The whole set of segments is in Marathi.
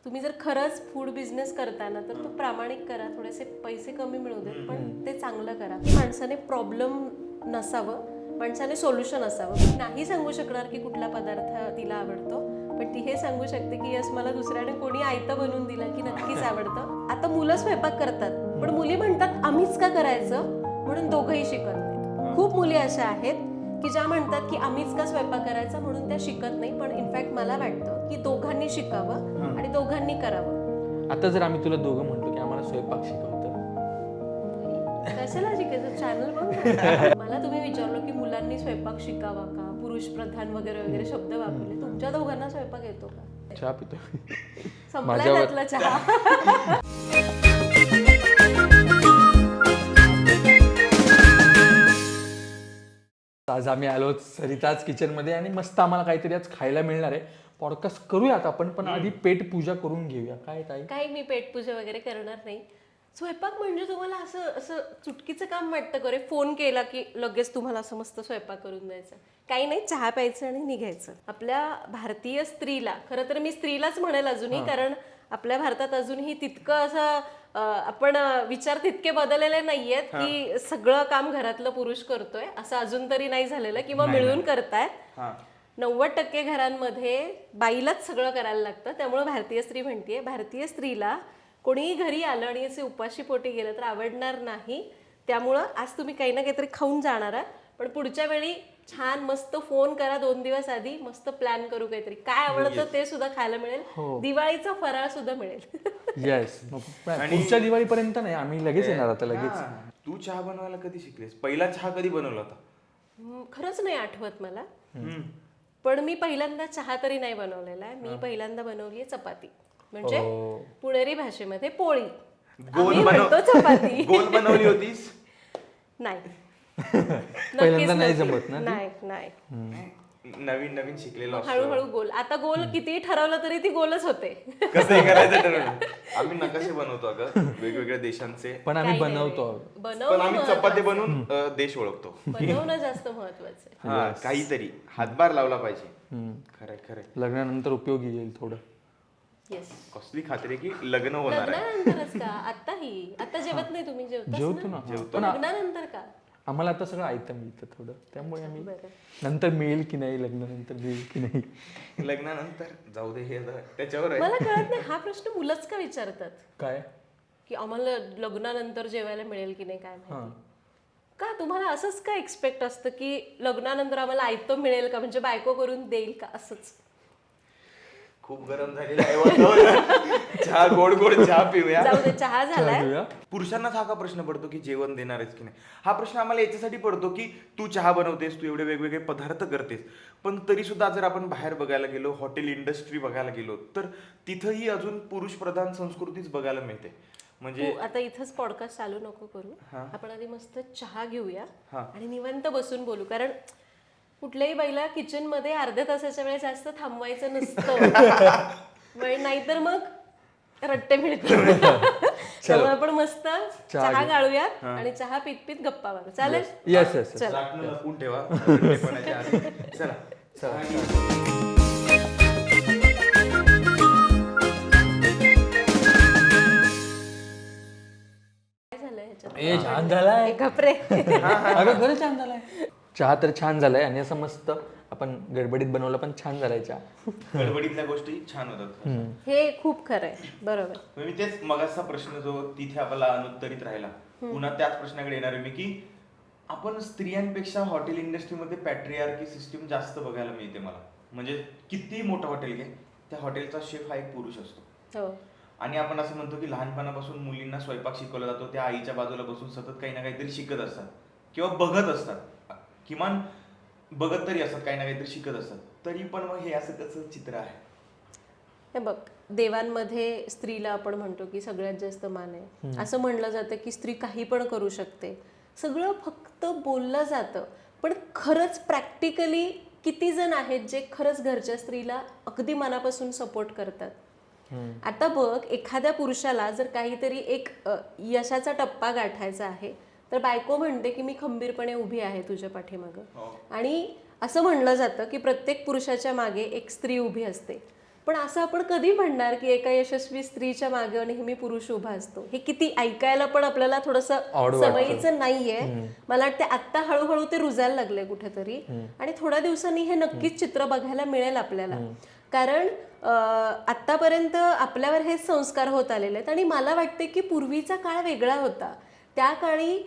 तुम्ही जर खरंच फूड बिझनेस करता ना तर तो प्रामाणिक करा, थोडेसे पैसे कमी मिळू देत पण ते चांगलं करा. की माणसाने प्रॉब्लेम नसावं, माणसाने सोल्युशन असावं. मी नाही सांगू शकणार की कुठला पदार्थ तिला आवडतो, पण ती हे सांगू शकते की यस मला दुसऱ्याने कोणी आयतं बनवून दिलं की नक्कीच आवडतं. आता मुलं स्वयंपाक करतात पण मुली म्हणतात आम्हीच का करायचं, म्हणून दोघंही शिकत नाहीत. खूप मुली अशा आहेत की ज्या म्हणतात की आम्हीच का स्वयंपाक करायचा म्हणून त्या शिकत नाही, पण इनफॅक्ट मला वाटतं की दोघांनी शिकावं आणि दोघांनी करावं. आता जर आम्ही तुला दोघं म्हणतो की आम्हाला स्वयंपाक शिकवतं, कशाला शिकायचं, चॅनल बघ ना. मला तुम्ही विचारलं की मुलांनी स्वयंपाक शिकावा का, पुरुष प्रधान वगैरे वगैरे शब्द वापरले, तुमच्या दोघांना स्वयंपाक येतो का? चहा पितो. संपलाय त्यातला चहा. आज आम्ही आलो सरिताज किचन मध्ये आणि मस्त आम्हाला काहीतरी आज खायला मिळणार आहे. पॉडकास्ट करूयात आपण, पण आधी पेट पूजा करून घेऊया. काय ताई? काही मी पेटपूजा वगैरे करणार नाही. स्वयंपाक म्हणजे तुम्हाला असं असं चुटकीचं काम वाटतं का रे? फोन केला की लगेच तुम्हाला असं मस्त स्वयंपाक करून द्यायचा? काही नाही, चहा प्यायचं आणि निघायचं. आपल्या भारतीय स्त्रीला, खरं तर मी स्त्रीलाच म्हणेल अजूनही, कारण आपल्या भारतात अजूनही तितकं असं आपण विचार तितके बदललेले नाहीयेत की सगळं काम घरातलं पुरुष करतोय, असं अजून तरी नाही झालेलं, किंवा मिळून करतायत. 90% घरांमध्ये बाईलाच सगळं करायला लागतं. त्यामुळे भारतीय स्त्री म्हणतीये, भारतीय स्त्रीला कोणीही घरी आलं आणि असे उपाशी पोटी गेलं तर आवडणार नाही. त्यामुळं आज तुम्ही काही ना काहीतरी खाऊन जाणार आहात, पण पुढच्या वेळी छान मस्त फोन करा 2 दिवस आधी, मस्त प्लॅन करू काहीतरी. काय आवडतं ते सुद्धा खायला मिळेल, दिवाळीचा फराळ सुद्धा मिळेल. येस, पुढच्या दिवाळीपर्यंत नाही, आम्ही लगेच येणार आता लगेच. तू चहा बनवायला कधी शिकलीस? पहिला चहा कधी बनवला होता? खरंच नाही आठवत मला, पण मी पहिल्यांदा चहा तरी नाही बनवलेला आहे. मी पहिल्यांदा बनवली आहे चपाती, म्हणजे पुणेरी भाषेमध्ये पोळी. आम्ही म्हणतो चपाती. गोल बनवली होतीस? नाही, पहिल्यांदा नाही जमत ना? नाही नाही, नवीन नवीन शिकलेलो असतो. हळूहळू गोल. आता गोल कितीही ठरवलं तरी ती गोलच होते. कसं करायचं ठरवलं. आम्ही नकाशे बनवतो अगं वेगवेगळ्या देशांचे, पण आम्ही बनवतो. पण आम्ही चपाती बनवून देश ओळखतो. बनवणं जास्त महत्वाचं आहे. हा, काहीतरी हातभार लावला पाहिजे. खरंय खरंय. लग्नानंतर उपयोगी येईल थोडं. येस. कसली खात्री की लग्न होणार आहे? लग्नानंतरच का? आताही? आता जेवत नाही तुम्ही? जेवतो ना. पण लग्नानंतर का? आम्हाला आता सगळं आयतं मिळतं थोडं, त्यामुळे आम्ही नंतर मिळेल की नाही, लग्नानंतर मिळेल की नाही. लग्नानंतर जाऊ दे, हे त्याच्यावर आहे. मला कळत नाही, हा प्रश्न मुलंच का विचारतात काय की आम्हाला लग्नानंतर जेवायला मिळेल की नाही, काय माहिती का? तुम्हाला असंच काय एक्सपेक्ट असतं की लग्नानंतर आम्हाला आयतं मिळेल का, म्हणजे बायको करून देईल का? असंच खूप गरम झालेला आहे वातावरण. चहा, गोड गोड चहा पिऊया. जाऊ दे, चहा झालाय. पुरुषांनाच हा का प्रश्न पडतो की जेवण देणार आहेस की नाही? हा प्रश्न आम्हाला याच्यासाठी पडतो की तू चहा बनवतेस, तू एवढे वेगवेगळे पदार्थ करतेस, पण तरी सुद्धा जर आपण बाहेर बघायला गेलो, हॉटेल इंडस्ट्री बघायला गेलो, तर तिथंही अजून पुरुष प्रधान संस्कृतीच बघायला मिळते. म्हणजे आता इथंच पॉडकास्ट चालू नको करू, आपण आधी मस्त चहा घेऊया आणि निवांत बसून बोलू. कारण कुठल्याही बाईला किचन मध्ये अर्ध्या तासाच्या वेळेस जास्त थांबवायचं नसतं, नाहीतर मग रट्टे मिळतील. त्यामुळे आपण मस्त चहा गाळूयात आणि चहा पित पित गप्पा मारू. चालेल? Yes yes. चाकणं लपवून ठेवा रट्टेपणाच्या आधी. चला चला. ए छान झालाय. घपरे. अगं खरं छान झालाय चहा. तर छान झालाय आणि असं मस्त आपण गडबडीत बनवलं पण छान झालाय चहा. गडबडीतल्या गोष्टी छान होतात. हे खूप खरं आहे, बरोबर. मी तेच मगाचा प्रश्न जो तिथे आपला अनुत्तरित राहिला, पुन्हा त्याच प्रश्नाकडे येणार आहे मी की आपण स्त्रियांपेक्षा हॉटेल इंडस्ट्रीमध्ये पॅट्रियार्की सिस्टीम जास्त बघायला मिळते मला. म्हणजे किती मोठं हॉटेल घे, त्या हॉटेलचा शेफ हा एक पुरुष असतो. आणि आपण असं म्हणतो की लहानपणापासून मुलींना स्वयंपाक शिकवला जातो, त्या आईच्या बाजूला बसून सतत काही ना काहीतरी शिकत असतात किंवा बघत असतात, किमान बघत तरी असतात, काही ना काहीतरी शिकत असतात. तरी पण मग हे असं कसं चित्र आहे? हे बघ, देवांमध्ये स्त्रीला आपण म्हणतो की सगळ्यात जास्त मान आहे. असं म्हणलं जातं की स्त्री काही पण करू शकते. सगळं फक्त बोललं जातं, पण खरंच प्रॅक्टिकली किती जण आहेत जे खरंच घरच्या स्त्रीला अगदी मनापासून सपोर्ट करतात? आता बघ, एखाद्या पुरुषाला जर काहीतरी एक यशाचा टप्पा गाठायचा आहे तर बायको म्हणते की मी खंबीरपणे उभी आहे तुझ्या पाठीमागं. आणि असं म्हणलं जातं की प्रत्येक पुरुषाच्या मागे एक स्त्री उभी असते. पण असं आपण कधी म्हणणार की एका यशस्वी स्त्रीच्या मागे नेहमी पुरुष उभा असतो? हे किती ऐकायला पण आपल्याला थोडंसं सवयीचं नाहीये. मला वाटतं आता हळूहळू ते रुजायला लागलंय कुठेतरी, आणि थोड्या दिवसांनी हे नक्कीच चित्र बघायला मिळेल आपल्याला. कारण आतापर्यंत आपल्यावर हेच संस्कार होत आलेले आहेत. आणि मला वाटते की पूर्वीचा काळ वेगळा होता. त्या काळी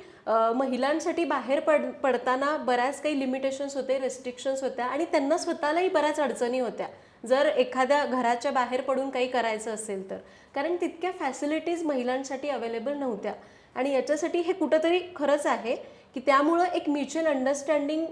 महिलांसाठी बाहेर पडताना बऱ्याच काही लिमिटेशन्स होते, रेस्ट्रिक्शन्स होत्या, आणि त्यांना स्वतःलाही बऱ्याच अडचणी होत्या जर एखाद्या घराच्या बाहेर पडून काही करायचं असेल तर. कारण तितक्या फॅसिलिटीज महिलांसाठी अवेलेबल नव्हत्या. आणि याच्यासाठी हे कुठंतरी खरंच आहे की त्यामुळं एक म्युच्युअल अंडरस्टँडिंग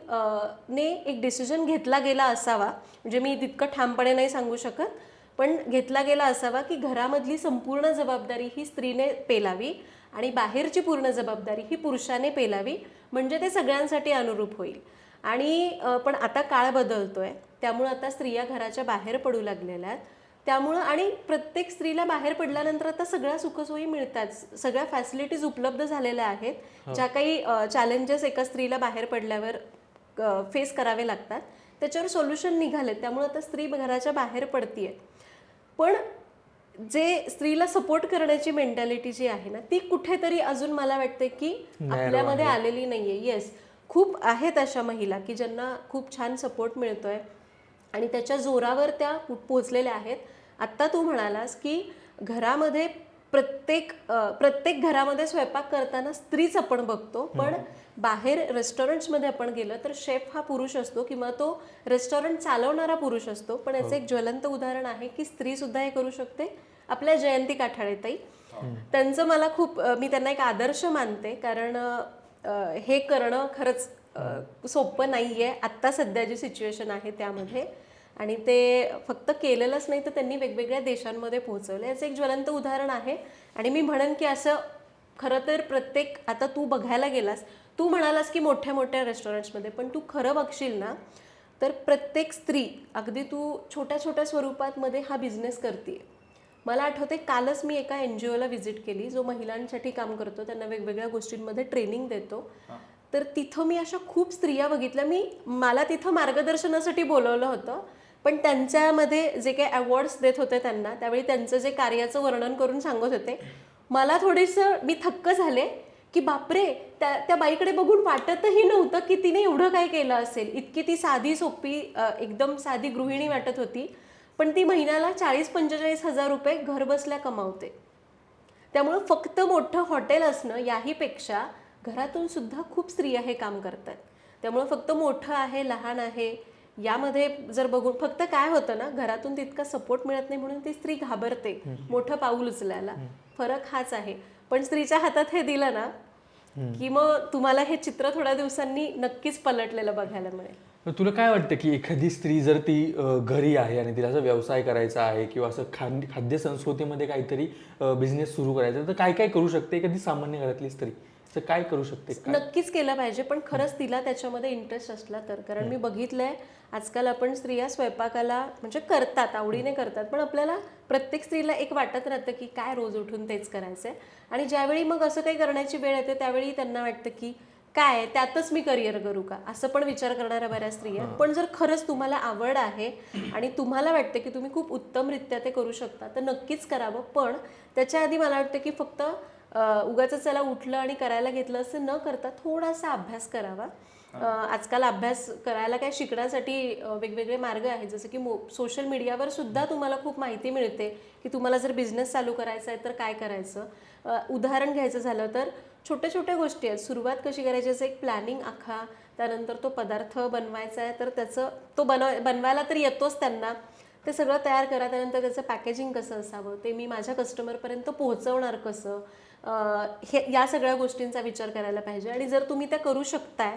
ने एक डिसिजन घेतला गेला असावा. म्हणजे मी तितकं ठामपणे नाही सांगू शकत, पण घेतला गेला असावा की घरामधली संपूर्ण जबाबदारी ही स्त्रीने पेलावी आणि बाहेरची पूर्ण जबाबदारी ही पुरुषाने पेलावी, म्हणजे ते सगळ्यांसाठी अनुरूप होईल. आणि पण आता काळ बदलतोय, त्यामुळं आता स्त्रिया घराच्या बाहेर पडू लागलेल्या आहेत. त्यामुळं आणि प्रत्येक स्त्रीला बाहेर पडल्यानंतर आता सगळ्या सुखसोयी मिळतात, सगळ्या फॅसिलिटीज उपलब्ध झालेल्या आहेत. ज्या काही चॅलेंजेस एका स्त्रीला बाहेर पडल्यावर फेस करावे लागतात त्याच्यावर सोल्युशन निघाले. त्यामुळं आता स्त्री घराच्या बाहेर पडतीये. पण जे स्त्रीला सपोर्ट करण्याची मेंटॅलिटी जी आहे ना, ती कुठेतरी अजून मला वाटते की आपल्यामध्ये आलेली नाहीये. येस, खूप आहेत अशा महिला की ज्यांना खूप छान सपोर्ट मिळतोय आणि त्याच्या जोरावर त्या पोचलेल्या आहेत. आत्ता तू म्हणालास की घरामध्ये प्रत्येक घरामध्ये स्वयंपाक करताना स्त्रीच आपण बघतो, पण बाहेर रेस्टॉरंट्समध्ये आपण गेलं तर शेफ हा पुरुष असतो किंवा तो रेस्टॉरंट चालवणारा पुरुष असतो. पण याचं एक ज्वलंत उदाहरण आहे की स्त्री सुद्धा हे करू शकते. आपल्या जयंती काठाळेताई, त्यांचं मला खूप, मी त्यांना एक आदर्श मानते. कारण हे करणं खरंच सोपं नाहीये आत्ता सध्या जी सिच्युएशन आहे त्यामध्ये. आणि ते फक्त केलेलंच नाही तर त्यांनी वेगवेगळ्या देशांमध्ये पोहोचवलं. याचं एक ज्वलंत उदाहरण आहे. आणि मी म्हणेन की असं खरं तर प्रत्येक, आता तू बघायला गेलास, तू म्हणालास की मोठ्या मोठ्या रेस्टॉरंट्समध्ये, पण तू खरं बघशील ना तर प्रत्येक स्त्री अगदी तू छोट्या छोट्या स्वरूपात मध्ये हा बिझनेस करते. मला आठवते कालच मी एका NGOला व्हिजिट केली जो महिलांसाठी काम करतो, त्यांना वेगवेगळ्या गोष्टींमध्ये ट्रेनिंग देतो. तर तिथं मी अशा खूप स्त्रिया बघितल्या. मला तिथं मार्गदर्शनासाठी बोलवलं होतं, पण त्यांच्यामध्ये जे काही अवॉर्ड्स देत होते त्यांना, त्यावेळी त्यांचं जे कार्याचं वर्णन करून सांगत होते, मला थोडंसं मी थक्क झाले की बापरे, त्या बाईकडे बघून वाटतही नव्हतं की तिने एवढं काय केलं असेल. इतकी ती साधी सोपी एकदम साधी गृहिणी वाटत होती, पण ती महिन्याला 40-45 हजार रुपये घर बसल्या कमावते. त्यामुळं फक्त मोठं हॉटेल असणं याहीपेक्षा घरातून सुद्धा खूप स्त्रिया हे काम करतात. त्यामुळं फक्त मोठं आहे लहान आहे यामध्ये जर बघून, फक्त काय होतं ना, घरातून तितका सपोर्ट मिळत नाही म्हणून ती स्त्री घाबरते मोठं पाऊल उचलायला. फरक हाच आहे. पण स्त्रीच्या हातात हे दिलं ना की मग तुम्हाला हे चित्र थोड्या दिवसांनी नक्कीच पलटलेलं बघायला मिळेल. तुला काय वाटतं की एखादी स्त्री जर ती घरी आहे आणि तिला असं व्यवसाय करायचा आहे किंवा असं खाद्य संस्कृतीमध्ये काहीतरी बिझनेस सुरू करायचा, तर काय काय करू शकते एखादी सामान्य घरातली स्त्री? काय करू शकते? नक्कीच केलं पाहिजे, पण खरंच तिला त्याच्यामध्ये इंटरेस्ट असला तर. कारण मी बघितलंय आजकाल आपण स्त्रिया स्वयंपाकाला म्हणजे करतात, आवडीने करतात, पण आपल्याला प्रत्येक स्त्रीला एक वाटत राहतं की काय रोज उठून तेच करायचंय. आणि ज्यावेळी मग असं काही करण्याची वेळ येते त्यावेळी त्यांना वाटतं की काय त्यातच मी करिअर करू का, असं पण विचार करणाऱ्या बऱ्याच स्त्रिया. पण जर खरंच तुम्हाला आवड आहे आणि तुम्हाला वाटतं की तुम्ही खूप उत्तमरित्या ते करू शकता तर नक्कीच करावं. पण त्याच्या आधी मला वाटतं की फक्त उगाच चला उठलं आणि करायला घेतलं असं न करता थोडासा अभ्यास करावा. आजकाल अभ्यास करायला काय शिकण्यासाठी वेगवेगळे मार्ग आहेत, जसं की सोशल मीडियावर सुद्धा तुम्हाला खूप माहिती मिळते की तुम्हाला जर बिझनेस चालू करायचा आहे तर काय करायचं. उदाहरण घ्यायचं झालं तर छोट्या छोट्या गोष्टी आहेत, सुरुवात कशी करायची याचं एक प्लॅनिंग आखा. त्यानंतर तो पदार्थ बनवायचा आहे तर त्याचं तो बनवायला तर येतोच त्यांना, ते सगळं तयार करा. त्यानंतर त्याचं पॅकेजिंग कसं असावं, ते मी माझ्या कस्टमरपर्यंत पोहोचवणार कसं, हे या सगळ्या गोष्टींचा विचार करायला पाहिजे. आणि जर तुम्ही त्या करू शकताय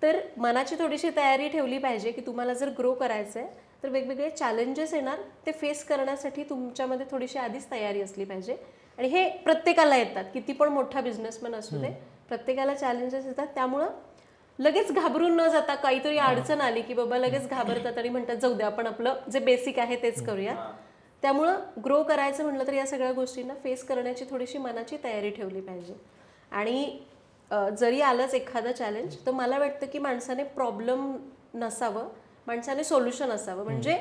तर मनाची थोडीशी तयारी ठेवली पाहिजे की तुम्हाला जर ग्रो करायचं आहे तर वेगवेगळे चॅलेंजेस येणार, ते फेस करण्यासाठी तुमच्यामध्ये थोडीशी आधीच तयारी असली पाहिजे. आणि हे प्रत्येकाला येतात, किती पण मोठा बिझनेसमॅन असू दे, प्रत्येकाला चॅलेंजेस येतात. त्यामुळं लगेच घाबरून न जाता, काहीतरी अडचण आली की बाबा लगेच घाबरतात आणि म्हणतात जाऊ दे आपण आपलं जे बेसिक आहे तेच करूया. त्यामुळं ग्रो करायचं म्हटलं तर या सगळ्या गोष्टींना फेस करण्याची थोडीशी मनाची तयारी ठेवली पाहिजे. आणि जरी आलंच एखादं चॅलेंज तर मला वाटतं की माणसाने प्रॉब्लेम नसावं, माणसाने सोल्युशन असावं. म्हणजे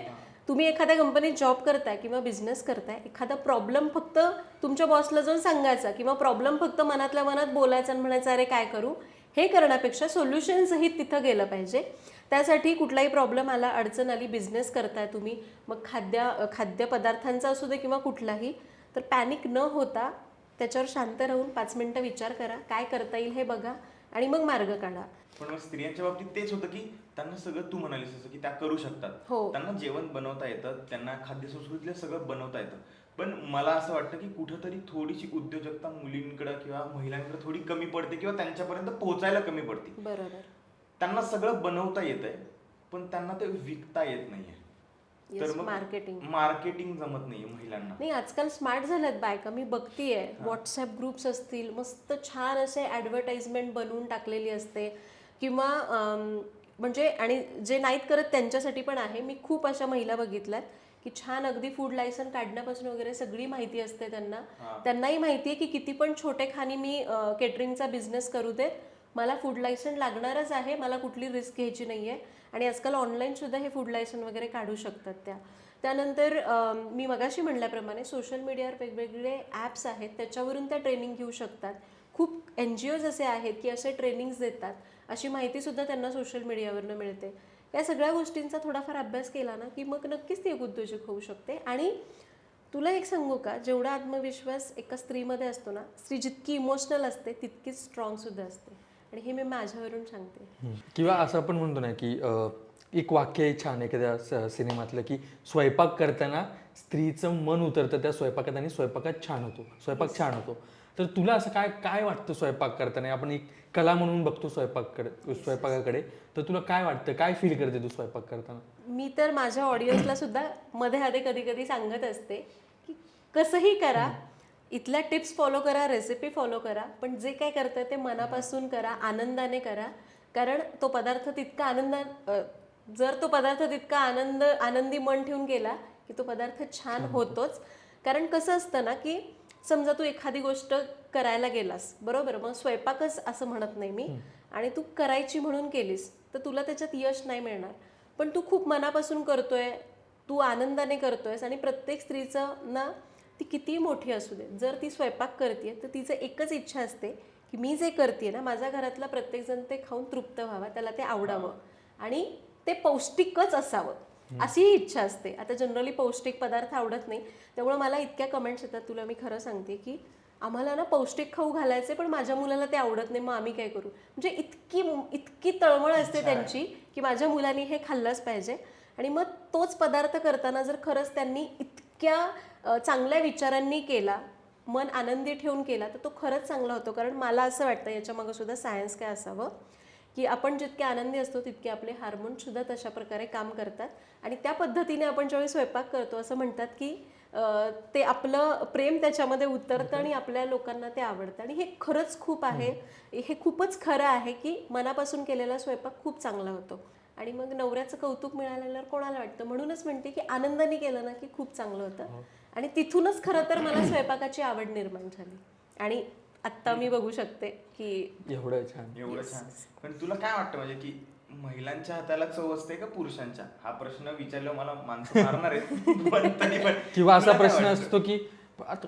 तुम्ही एखाद्या कंपनीत जॉब करताय किंवा बिझनेस करताय, एखादा प्रॉब्लेम फक्त तुमच्या बॉसला जाऊन सांगायचा किंवा प्रॉब्लेम फक्त मनातल्या मनात बोलायचं आणि म्हणायचं अरे काय करू, हे करण्यापेक्षा सोल्युशन सहित तिथं गेलं पाहिजे. त्यासाठी कुठलाही प्रॉब्लेम आला, अडचण आली, बिझनेस करताय तुम्ही, मग खाद्यपदार्थांचा असू दे किंवा कुठलाही, तर पॅनिक न होता त्याच्यावर शांत राहून 5 मिनिटं विचार करा, काय करता येईल हे बघा आणि मग मार्ग काढा. पण मग स्त्रियांच्या बाबतीत तेच होतं की त्यांना सगळं तू म्हणालीस असं की त्या करू शकतात, हो. त्यांना जेवण बनवता येतं, त्यांना खाद्यसंस्कृतीतलं सगळं बनवता येतं. पण मला असं वाटतं की कुठंतरी थोडीशी उद्योजकता मुलींकडे किंवा महिलांकडे थोडी कमी पडते किंवा त्यांच्यापर्यंत पोहोचायला कमी पडते. बरोबर. त्यांना सगळं बनवता येतंय पण त्यांना ते विकता येत नाहीये. तर मग मार्केटिंग जमत नाहीये महिलांना. नाही, आजकाल स्मार्ट झाल्यात बायका, मी बघतीये. व्हॉट्सअप ग्रुप्स असतील, मस्त छान असे ॲडव्हर्टाइजमेंट बनवून टाकलेली असते किंवा म्हणजे, आणि जे नाहीत करत त्यांच्यासाठी पण आहे. मी खूप अशा महिला बघितल्यात की छान अगदी फूड लायसन काढण्यापासून वगैरे सगळी माहिती असते त्यांना. त्यांनाही माहिती आहे की किती पण छोटे खाणी मी केटरिंगचा बिझनेस करू देत, मला फूड लायसन लागणारच आहे, मला कुठली रिस्क घ्यायची नाही आहे. आणि आजकाल ऑनलाईन सुद्धा हे फूड लायसन वगैरे काढू शकतात त्या. त्यानंतर मी मगाशी म्हणल्याप्रमाणे सोशल मीडियावर वेगवेगळे ॲप्स आहेत, त्याच्यावरून त्या ट्रेनिंग घेऊ शकतात. खूप NGOज असे आहेत की असे ट्रेनिंग्स देतात, अशी माहितीसुद्धा त्यांना सोशल मीडियावरनं मिळते. या सगळ्या गोष्टींचा थोडाफार अभ्यास केला ना की मग नक्कीच ती एक उद्योजक होऊ शकते. आणि तुला एक सांगू का, जेवढा आत्मविश्वास एका स्त्रीमध्ये असतो ना, स्त्री जितकी इमोशनल असते तितकीच स्ट्रॉंगसुद्धा असते. आणि हे मी माझ्यावरून सांगते. किंवा असं आपण म्हणतो ना की एक वाक्य आहे छान एखाद्या सिनेमातलं की स्वयंपाक करताना स्त्रीचं मन उतरतं त्या स्वयंपाकात आणि स्वयंपाक छान होतो. तर तुला असं काय वाटतं स्वयंपाक करताना? आपण एक कला म्हणून बघतो स्वयंपाकाकडे, तर तुला काय वाटतं, काय फील करते तू स्वयंपाक करताना? मी तर माझ्या ऑडियन्सला सुद्धा मध्ये आधे कधी कधी सांगत असते की कसंही करा, इथल्या टिप्स फॉलो करा, रेसिपी फॉलो करा, पण जे काय करताय ते मनापासून करा, आनंदाने करा. कारण तो पदार्थ तितका जर तो पदार्थ तितका आनंदी मन ठेवून केला की तो पदार्थ छान होतोच. कारण कसं असतं ना की समजा तू एखादी गोष्ट करायला गेलास, बरोबर, मग स्वयंपाकच असं म्हणत नाही मी, आणि तू करायची म्हणून केलीस तर तुला त्याच्यात यश नाही मिळणार. पण तू खूप मनापासून करतोय, तू आनंदाने करतोयस, आणि प्रत्येक स्त्रीचं ना, ती किती मोठी असू दे, जर ती स्वयंपाक करते तर तिचं एकच इच्छा असते की मी जे करते ना, माझ्या घरातला प्रत्येकजण ते खाऊन तृप्त व्हावा, त्याला ते आवडावं आणि ते पौष्टिकच असावं, अशी ही इच्छा असते. आता जनरली पौष्टिक पदार्थ आवडत नाही, त्यामुळे मला इतक्या कमेंट्स येतात, तुला मी खरं सांगते की आम्हाला ना पौष्टिक खाऊ घालायचे पण माझ्या मुलाला ते आवडत नाही, मग आम्ही काय करू. म्हणजे इतकी तळमळ असते त्यांची की माझ्या मुलांनी हे खाल्लंच पाहिजे. आणि मग तोच पदार्थ करताना जर खरंच त्यांनी इतक्या चांगल्या विचारांनी केला, मन आनंदी ठेवून केला, तर तो खरंच चांगला होतो. कारण मला असं वाटतं याच्यामागं सुद्धा सायन्स काय असावं की आपण जितके आनंदी असतो तितके आपले हार्मोन्ससुद्धा तशा प्रकारे काम करतात. आणि त्या पद्धतीने आपण ज्यावेळी स्वयंपाक करतो, असं म्हणतात की ते आपलं प्रेम त्याच्यामध्ये उतरतं आणि आपल्या लोकांना ते आवडतं. आणि हे खरंच खूप आहे, हे खूपच खरं आहे की मनापासून केलेला स्वयंपाक खूप चांगला होतो. आणि मग नवऱ्याचं कौतुक मिळाल्यावर कोणाला वाटतं. म्हणूनच म्हणते की आनंदाने केलं ना की खूप चांगलं होतं. आणि तिथूनच खरं तर मला स्वयंपाकाची आवड निर्माण झाली. आणि आत्ता मी बघू शकते की एवढं छान. पण तुला काय वाटतं, म्हणजे की महिलांच्या हाताला चव असते का पुरुषांच्या? हा प्रश्न विचारला मला माणसं मारणार आहेत. किंवा असा प्रश्न असतो की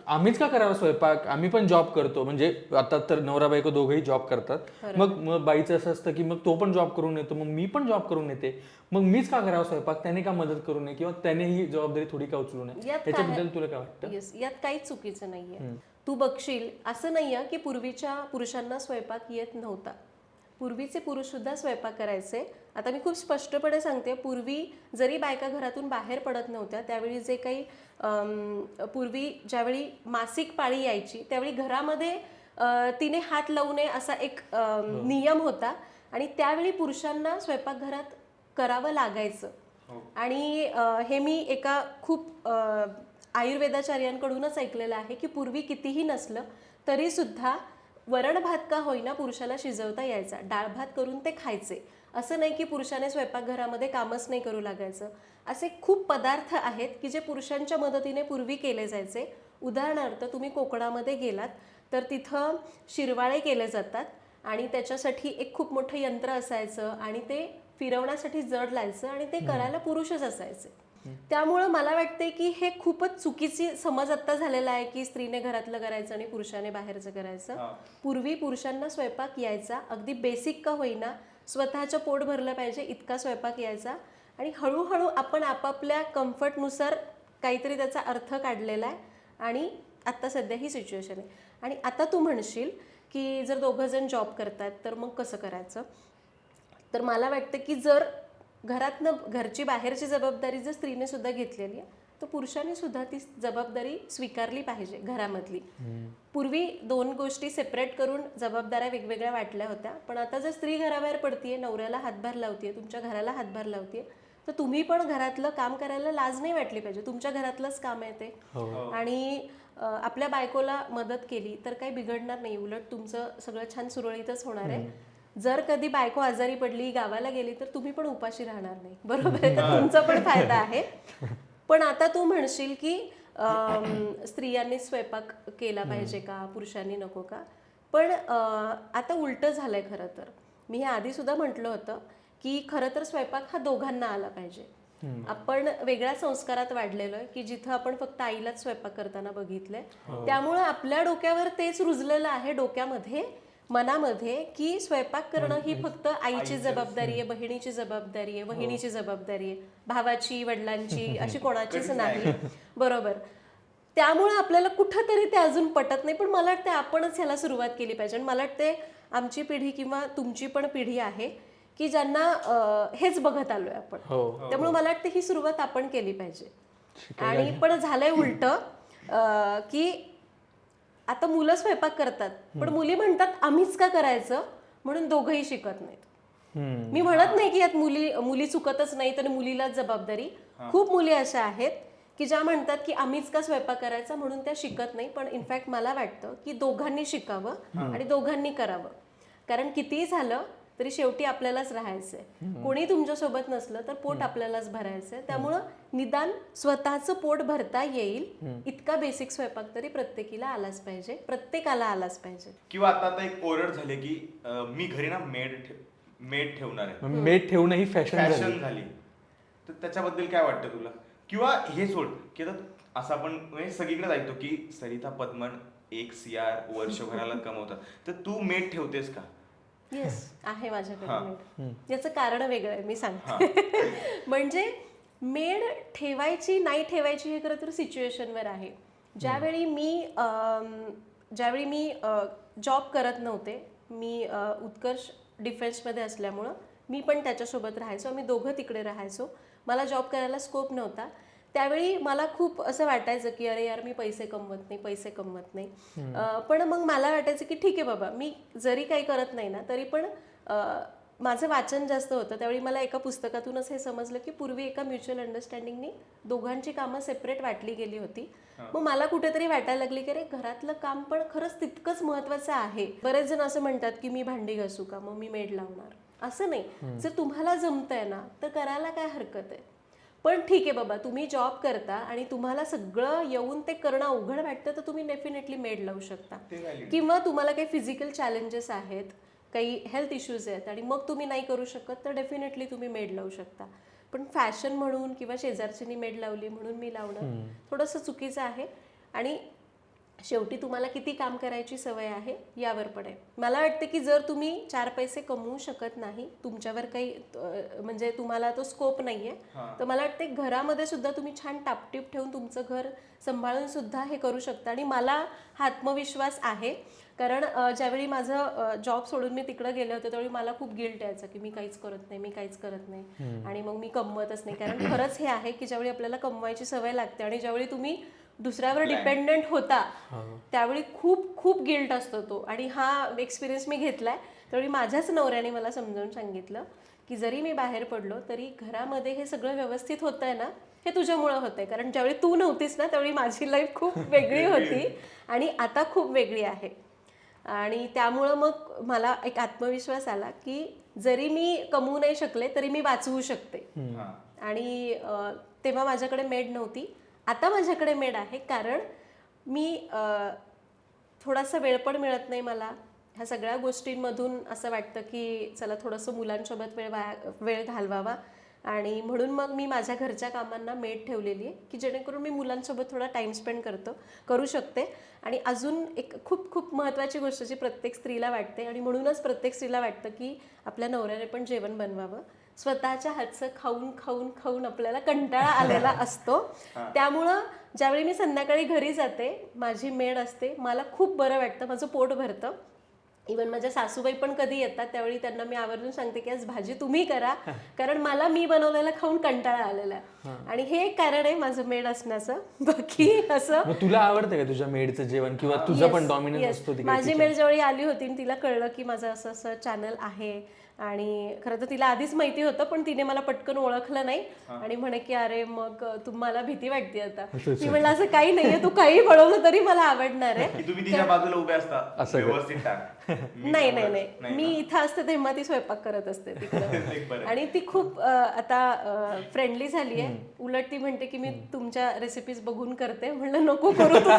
आम्हीच का करावा स्वयंपाक, आम्ही पण जॉब करतो. म्हणजे आता तर नवरा बायको दोघेही जॉब करतात, मग बाईचं असं असतं की मग तो पण जॉब करून येतो, मग मी पण जॉब करून येते, मग मीच का करावा स्वयंपाक, त्याने का मदत करू नये किंवा त्याने ही जबाबदारी थोडी का उचलू नये. याच्याबद्दल तुला काय वाटतं? यात काहीच चुकीचं नाहीये. तू बघशील असं नाहीये की पूर्वीच्या पुरुषांना स्वयंपाक येत नव्हता. पूर्वीचे पुरुष सुद्धा स्वयंपाक करायचे. आता मी खूप स्पष्टपणे सांगते, पूर्वी जरी बायका घरातून बाहेर पडत नव्हत्या, त्यावेळी जे काही पूर्वी ज्यावेळी मासिक पाळी यायची त्यावेळी घरामध्ये तिने हात लावू नये असा एक नियम होता. आणि त्यावेळी पुरुषांना स्वयंपाकघरात करावं लागायचं. आणि हे मी एका खूप आयुर्वेदाचार्यांकडूनच ऐकलेलं आहे की पूर्वी कितीही नसलं तरी सुद्धा वरण भात का होईना पुरुषाला शिजवता यायचा, डाळ भात करून ते खायचे. असं नाही की पुरुषाने स्वयंपाकघरामध्ये कामच नाही करू लागायचं. असे खूप पदार्थ आहेत की जे पुरुषांच्या मदतीने पूर्वी केले जायचे. उदाहरणार्थ तुम्ही कोकणामध्ये गेलात तर तिथं शिरवाळे केले जातात आणि त्याच्यासाठी एक खूप मोठं यंत्र असायचं आणि ते फिरवण्यासाठी जड लायचं आणि ते करायला पुरुषच असायचे. त्यामुळं मला वाटते की हे खूपच चुकीची समज आता झालेला आहे की स्त्रीने घरातलं करायचं आणि पुरुषाने बाहेरचं करायचं. पूर्वी पुरुषांना स्वयंपाक यायचा, अगदी बेसिक का होईना स्वतःचं पोट भरलं पाहिजे इतका स्वयंपाक यायचा, आणि हळूहळू आपण आपापल्या कम्फर्टनुसार काहीतरी त्याचा अर्थ काढलेला आहे. आणि आत्ता सध्या ही सिच्युएशन आहे. आणि आता तू म्हणशील की जर दोघं जण जॉब करतात तर मग कसं करायचं, तर मला वाटतं की जर घरातनं घरची बाहेरची जबाबदारी जर स्त्रीने सुद्धा घेतलेली आहे तर पुरुषांनी सुद्धा ती जबाबदारी स्वीकारली पाहिजे घरामधली. पूर्वी 2 गोष्टी सेपरेट करून जबाबदाऱ्या वेगवेगळ्या वाटल्या होत्या, पण आता जर स्त्री घराबाहेर पडतीये, नवऱ्याला हातभार लावतीये, तुमच्या घराला हातभार लावतीये, तर तुम्ही पण घरातलं काम करायला लाज नाही वाटली पाहिजे. तुमच्या घरातलंच काम आहे ते. आणि आपल्या बायकोला मदत केली तर काही बिघडणार नाही, उलट तुमचं सगळं छान सुरळीतच होणार आहे. जर कधी बायको आजारी पडली, गावाला गेली, तर तुम्ही पण उपाशी राहणार नाही, बरोबर आहे, तर तुमचा पण फायदा आहे. पण आता तू म्हणशील की स्त्रियांनी स्वयंपाक केला पाहिजे का, पुरुषांनी नको का, पण आता उलटं झालंय खरं तर. मी हे आधी सुद्धा म्हटलं होतं की खरं तर स्वयंपाक हा दोघांना आला पाहिजे. आपण वेगळ्या संस्कारात वाढलेलो आहे की जिथं आपण फक्त आईलाच स्वयंपाक करताना बघितलंय, त्यामुळे आपल्या डोक्यावर तेच रुजलेलं आहे, डोक्यामध्ये मनामध्ये, की स्वयंपाक करणं ही फक्त आईची जबाबदारी आहे, बहिणीची जबाबदारी आहे, वहिनीची जबाबदारी आहे, भावाची, वडिलांची, अशी कोणाचीच नाही, बरोबर. त्यामुळे आपल्याला कुठंतरी ते अजून पटत नाही. पण मला वाटतं आपणच ह्याला सुरुवात केली पाहिजे. आणि मला वाटते आमची पिढी किंवा तुमची पण पिढी आहे की ज्यांना हेच बघत आलोय आपण, त्यामुळे मला वाटतं ही सुरुवात आपण केली पाहिजे. आणि पण झालंय उलट की आता मुलं स्वयंपाक करतात, पण मुली म्हणतात आम्हीच का करायचं, म्हणून दोघंही शिकत नाहीत. मी म्हणत नाही की यात मुली चुकतच नाहीत आणि मुलीलाच जबाबदारी. खूप मुली अशा आहेत की ज्या म्हणतात की आम्हीच का स्वयंपाक करायचा, म्हणून त्या शिकत नाही. पण इनफॅक्ट मला वाटतं की दोघांनी शिकावं आणि दोघांनी करावं. कारण कितीही झालं तरी शेवटी आपल्यालाच राहायचंय, कोणी तुमच्यासोबत नसलं तर पोट आपल्यालाच भरायचंय. त्यामुळं निदान स्वतःचं पोट भरता येईल इतका बेसिक स्वयंपाक तरी प्रत्येकीला आलाच पाहिजे, प्रत्येकाला आलाच पाहिजे. किंवा आता एक ओरड झाली की मी घरी ना मेड ठेवणार आहे, मेड ठेवणं ही फॅशन झाली. तर त्याच्याबद्दल काय वाटतं तुला? किंवा हे सोड की आता असं आपण म्हणजे सगळीकडेच ऐकतो की सरिता पद्मन 1 CR वर्षभराला कमवतात, तर तू मेड ठेवतेस का? येस, आहे माझ्याकडे मेड. याचं कारण वेगळं आहे, मी सांगते. म्हणजे मेड ठेवायची नाही ठेवायची हे खरं तर सिच्युएशनवर आहे. ज्यावेळी मी जॉब करत नव्हते, मी उत्कर्ष डिफेन्समध्ये असल्यामुळं मी पण त्याच्यासोबत राहायचो, आम्ही दोघं तिकडे राहायचो. मला जॉब करायला स्कोप नव्हता. त्यावेळी मला खूप असं वाटायचं की अरे यार मी पैसे कमवत नाही. पण मग मला वाटायचं की ठीक आहे बाबा, मी जरी काही करत नाही ना तरी पण माझं वाचन जास्त होतं. त्यावेळी मला एका पुस्तकातूनच हे समजलं की पूर्वी एका म्युच्युअल अंडरस्टँडिंगनी दोघांची कामं सेपरेट वाटली गेली होती. मग मला कुठेतरी वाटायला लागली की अरे घरातलं काम पण खरंच तितकंच महत्वाचं आहे. बरेच जण असं म्हणतात की मी भांडी घासू का, मग मी मेड लावणार. असं नाही, जर तुम्हाला जमतंय ना तर करायला काय हरकत आहे. पण ठीक आहे बाबा, तुम्ही जॉब करता आणि तुम्हाला सगळं येऊन ते करणं अवघड वाटतं तर तुम्ही डेफिनेटली मेड लावू शकता. किंवा तुम्हाला काही फिजिकल चॅलेंजेस आहेत, काही हेल्थ इश्यूज आहेत आणि मग तुम्ही नाही करू शकत तर डेफिनेटली तुम्ही मेड लावू शकता. पण फॅशन म्हणून किंवा शेजारच्यानी मेड लावली म्हणून मी लावणं थोडंसं चुकीचं आहे. आणि शेवटी तुम्हाला किती काम करायची सवय आहे यावर पण आहे. मला वाटतं की जर तुम्ही 4 पैसे कमवू शकत नाही, तुमच्यावर काही म्हणजे तुम्हाला तो स्कोप नाहीये, तर मला वाटते घरामध्ये सुद्धा तुम्ही छान टापटीप ठेवून तुमचं घर सांभाळून सुद्धा हे करू शकता. आणि मला हा आत्मविश्वास आहे, कारण ज्यावेळी माझं जॉब सोडून मी तिकडे गेले होते त्यावेळी मला खूप गिल्ट यायचं की मी काहीच करत नाही आणि मग मी कमवतच नाही. कारण खरंच हे आहे की ज्यावेळी आपल्याला कमवायची सवय लागते आणि ज्यावेळी तुम्ही दुसऱ्यावर डिपेंडेंट होता त्यावेळी खूप खूप गिल्ट असतो तो. आणि हा एक्सपिरियन्स मी घेतलाय. त्यावेळी माझ्याच नवऱ्याने मला समजावून सांगितलं की जरी मी बाहेर पडलो तरी घरामध्ये हे सगळं व्यवस्थित होतंय ना, हे तुझ्यामुळं होतंय. कारण ज्यावेळी तू नव्हतीस ना त्यावेळी माझी लाईफ खूप वेगळी होती आणि आता खूप वेगळी आहे. आणि त्यामुळं मग मला एक आत्मविश्वास आला की जरी मी कमवू नाही शकले तरी मी वाचवू शकते. आणि तेव्हा माझ्याकडे मेड नव्हती, आता माझ्याकडे मेड आहे. कारण मी थोडासा वेळ पण मिळत नाही मला ह्या सगळ्या गोष्टींमधून. असं वाटतं की चला थोडंसं मुलांसोबत वेळ घालवावा. आणि म्हणून मग मी माझ्या घरच्या कामांना मेड ठेवलेली आहे की जेणेकरून मी मुलांसोबत थोडा टाइम स्पेंड करू शकते. आणि अजून एक खूप खूप महत्त्वाची गोष्ट जी प्रत्येक स्त्रीला वाटते आणि म्हणूनच प्रत्येक स्त्रीला वाटतं की आपल्या नवऱ्याने पण जेवण बनवावं. स्वतःच्या हातचं खाऊन खाऊन खाऊन आपल्याला कंटाळा आलेला असतो. त्यामुळं ज्यावेळी मी संध्याकाळी घरी जाते, माझी मेड असते, मला खूप बरं वाटतं, माझं पोट भरतं. इवन माझ्या सासूबाई पण कधी येतात त्यावेळी त्यांना मी आवर्जून सांगते की आज भाजी तुम्ही करा, कारण मला मी बनवलेलं खाऊन कंटाळा आलेला आहे. आणि हे एक कारण आहे माझं मेड असण्याचं. बाकी असं मग तुला आवडतं का तुझ्या मेडचं जेवण किंवा तुझा पण डॉमिनन्स असतो तिकडे? माझी मेड ज्यावेळी आली होती आणि तिला कळलं की माझं असं असं चॅनल आहे, आणि खरं तर तिला आधीच माहिती होतं पण तिने मला पटकन ओळखलं नाही आणि म्हणे की अरे मग तुम्हाला भीती वाटते आता. मी म्हणलं असं काही नाहीये, तू काही बनवलं तरी मला आवडणार आहे. की तुम्ही तिच्या बाजूला उभे असता व्यवस्थित टाक. नाही नाही नाही, मी इथं असते तेव्हा ती स्वयंपाक करत असते तिकडे. आणि ती खूप आता फ्रेंडली झाली आहे. उलट ती म्हणते की मी तुमच्या रेसिपीज बघून करते. म्हणलं नको करू, तू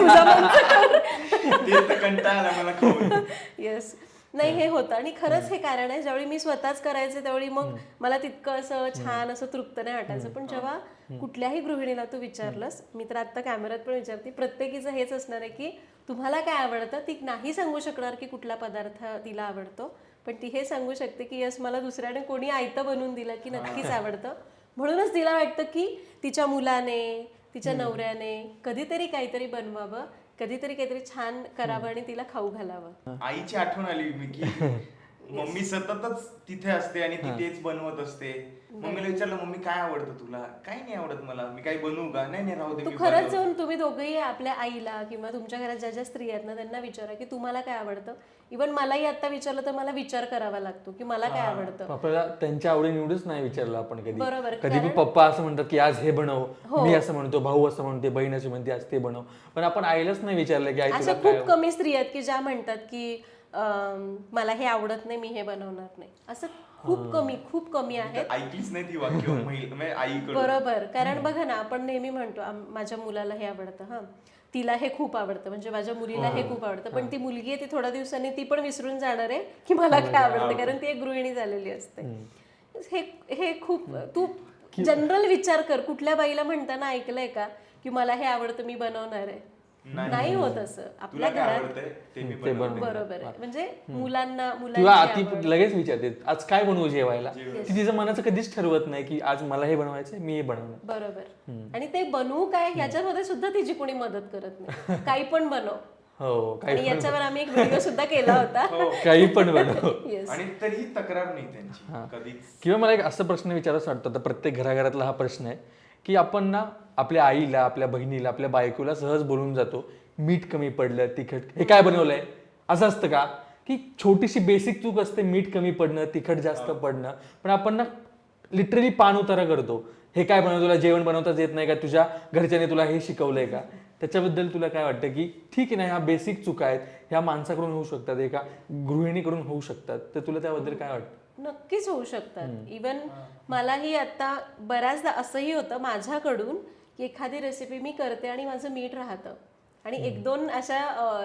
तुझा कंटाळा मला खाऊन. येस. नाही हे होतं आणि खरंच हे कारण आहे. ज्यावेळी मी स्वतःच करायचे त्यावेळी मग मला तितकं असं छान असं तृप्त नाही वाटायचं. पण जेव्हा कुठल्याही गृहिणीला तू विचारलंस, मी तर आता कॅमेऱ्यात पण विचारते, प्रत्येकीचं हेच असणार आहे की तुम्हाला काय आवडतं. ती नाही सांगू शकणार की कुठला पदार्थ तिला आवडतो, पण ती हे सांगू शकते की यस मला दुसऱ्याने कोणी आयतं बनवून दिलं की नक्कीच आवडतं. म्हणूनच तिला वाटतं की तिच्या मुलाने, तिच्या नवऱ्याने कधीतरी काहीतरी बनवावं, कधीतरी काहीतरी छान करावं आणि तिला खाऊ घालावं. आईची आठवण आली मी की मम्मी सततच तिथे असते आणि ती तेच बनवत असते. मम्मीला विचारलं मम्मी काय आवडतं तुला? काही नाही आवडत मला, मी काही बनवू का? नाही नाही राहू दे. तू खरंच जाऊन तुम्ही दोघंही आपल्या आईला किंवा तुमच्या घरात ज्या ज्या स्त्री आहेत ना त्यांना विचारा की तुम्हाला काय आवडतं. इव्हन मलाही आता विचारलं तर मला विचार करावा लागतो की मला काय आवडतं. आपल्याला त्यांच्या आवडी निवडच नाही विचारलं आपण कधी. बरोबर. कधी मी पप्पा असं म्हणतात की आज हे बनव, मी असं म्हणतो, भाऊ असं म्हणते, बहीण असं म्हणते आज ते बनव, पण आपण आईलाच नाही विचारलं की आई तुला अशा खूप कमी स्त्री आहेत की ज्या म्हणतात की मला हे आवडत नाही, मी हे बनवणार नाही. असं खूप कमी आहेत. ऐकलीच नाही ती वाक्य आई. बरोबर. कारण बघा ना, आपण नेहमी म्हणतो माझ्या मुलाला हे आवडतं, हा तिला हे खूप आवडतं, म्हणजे माझ्या मुलीला हे खूप आवडतं, पण ती मुलगी आहे ती थोड्या दिवसांनी ती पण विसरून जाणार आहे की मला काय आवडतं, कारण ती एक गृहिणी झालेली असते. हे खूप तू जनरल विचार कर, कुठल्या बाईला म्हणताना ऐकलंय का की मला हे आवडतं मी बनवणार आहे? नाही होत असं आपल्या घरात. बरोबर आहे. म्हणजे मुलांना किंवा ती लगेच विचारते आज काय बनवू जेवायला. ती तिचं मनाचं कधीच ठरवत नाही की आज मला हे बनवायचंय, मी हे बनवणार. बरोबर. आणि ते बनवू काय ह्याच्यामध्ये सुद्धा तिची कोणी मदत करत नाही. काही पण बनव. हो, आणि याच्यावर आम्ही एक व्हिडिओ सुद्धा केला होता. काही पण बनव. आणि तरीही तक्रार नाही त्यांची कधीच. किंवा मला एक असं प्रश्न विचारायचं वाटतं, तर प्रत्येक घराघरातला हा प्रश्न आहे की आपण ना आपल्या आईला, आपल्या बहिणीला, आपल्या बायकोला सहज बोलून जातो मीठ कमी पडलं, तिखट, हे काय बनवलंय, असं असतं का? की छोटीशी बेसिक चूक असते, मीठ कमी पडणं, तिखट जास्त पडणं, पण आपण ना लिटरली पान उतारा करतो. हे काय बनवलं, तुला जेवण बनवताच येत नाही का, तुझ्या घरच्याने तुला हे शिकवलंय का? त्याच्याबद्दल तुला काय वाटतं की ठीक आहे ना, ह्या बेसिक चुका आहेत, ह्या माणसाकडून होऊ शकतात, एका गृहिणीकडून होऊ शकतात, तर तुला त्याबद्दल काय वाटतं? नक्कीच होऊ शकतात. इवन मलाही आता बऱ्याचदा असंही होतं माझ्याकडून की एखादी रेसिपी मी करते आणि माझं मीठ राहतं, आणि एक दोन अशा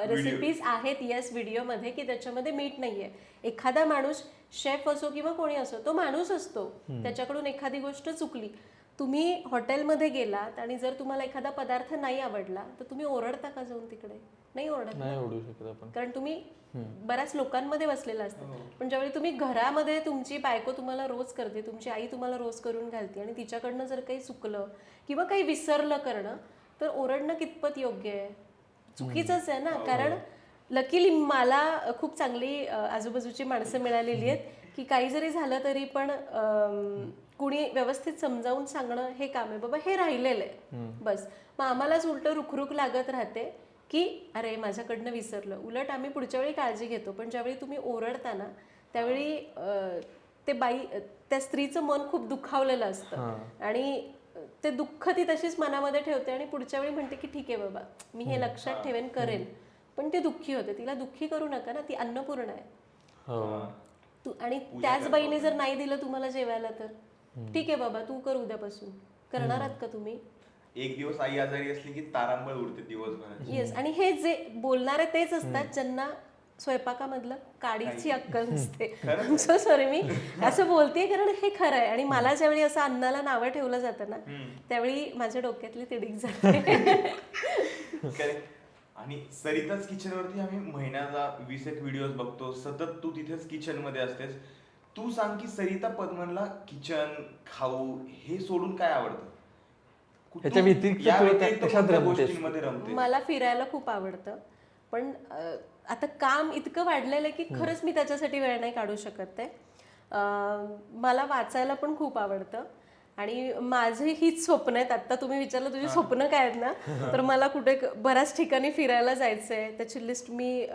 रेसिपीज आहेत यस व्हिडिओमध्ये की त्याच्यामध्ये मीठ नाहीये. एखादा माणूस शेफ असो किंवा कोणी असो, तो माणूस असतो, त्याच्याकडून एखादी गोष्ट चुकली. तुम्ही हॉटेलमध्ये गेलात आणि जर तुम्हाला एखादा पदार्थ नाही आवडला तर तुम्ही ओरडता का जाऊन तिकडे? नाही ओरडत. नाही ओरडू शकत आपण, कारण तुम्ही बऱ्याच लोकांमध्ये बसलेला असतात. पण ज्यावेळी तुम्ही घरामध्ये तुमची बायको तुम्हाला रोज करते, तुमची आई तुम्हाला रोज करून घालते, आणि तिच्याकडनं जर काही चुकलं किंवा काही विसरलं करणं, तर ओरडणं कितपत योग्य आहे? चुकीचंच आहे ना. कारण लकीली मला खूप चांगली आजूबाजूची माणसं मिळालेली आहेत की काही जरी झालं तरी पण कुणी व्यवस्थित समजावून सांगणं हे काम आहे. बाबा हे राहिलेलं आहे बस. मग आम्हालाच उलटं रुखरुख लागत राहते की अरे माझ्याकडनं विसरलं. उलट आम्ही पुढच्या वेळी काळजी घेतो, पण ज्यावेळी तुम्ही ओरडता ना त्यावेळी त्या स्त्रीचं मन खूप दुखावलेलं असतं, आणि ते दुःख ती तशीच मनामध्ये ठेवते आणि पुढच्या वेळी म्हणते की ठीक आहे बाबा मी हे लक्षात ठेवेन, करेन. पण ती दुःखी होते. तिला दुःखी करू नका ना, ती अन्नपूर्ण आहे. आणि त्याच बाईने जर नाही दिलं तुम्हाला जेवायला तर ठीक आहे बाबा तू कर उद्यापासून. करणार आहात का तुम्ही? एक दिवस आई आजारी असली की तारांबळ उडते दिवसभर. येस. आणि हे जे बोलणारे तेच असतात ज्यांना स्वयंपाकामधलं काडीची अक्कल नसते. सो सॉरी मी असं बोलतेय कारण हे खरं आहे. आणि मला ज्यावेळी असं अन्नाला नावं ठेवलं जातं ना त्यावेळी माझ्या डोक्यातली तिडीक जाते. आणि सरिताच किचन वरती आम्ही महिन्याला 20 एक व्हिडिओज बघतो, सतत तू तिथेच किचन मध्ये असतेस. तू सांग की सरिता पदमनला किचन, खाऊ हे सोडून काय आवडतं? ह्याच्या व्यतिरिक्त या तू व्यतिरिक्त कशात कोणत्या रमतेस? गोष्टींमध्ये रमते? मला फिरायला खूप आवडतं, पण आता काम इतकं वाढलेलं आहे की खरंच मी त्याच्यासाठी वेळ नाही काढू शकत आहे. मला वाचायला पण खूप आवडतं आणि माझी हीच स्वप्न आहेत. आता तुम्ही विचारलं तुझी स्वप्न काय आहेत ना, तर मला कुठे बऱ्याच ठिकाणी फिरायला जायचंय. त्याची लिस्ट मी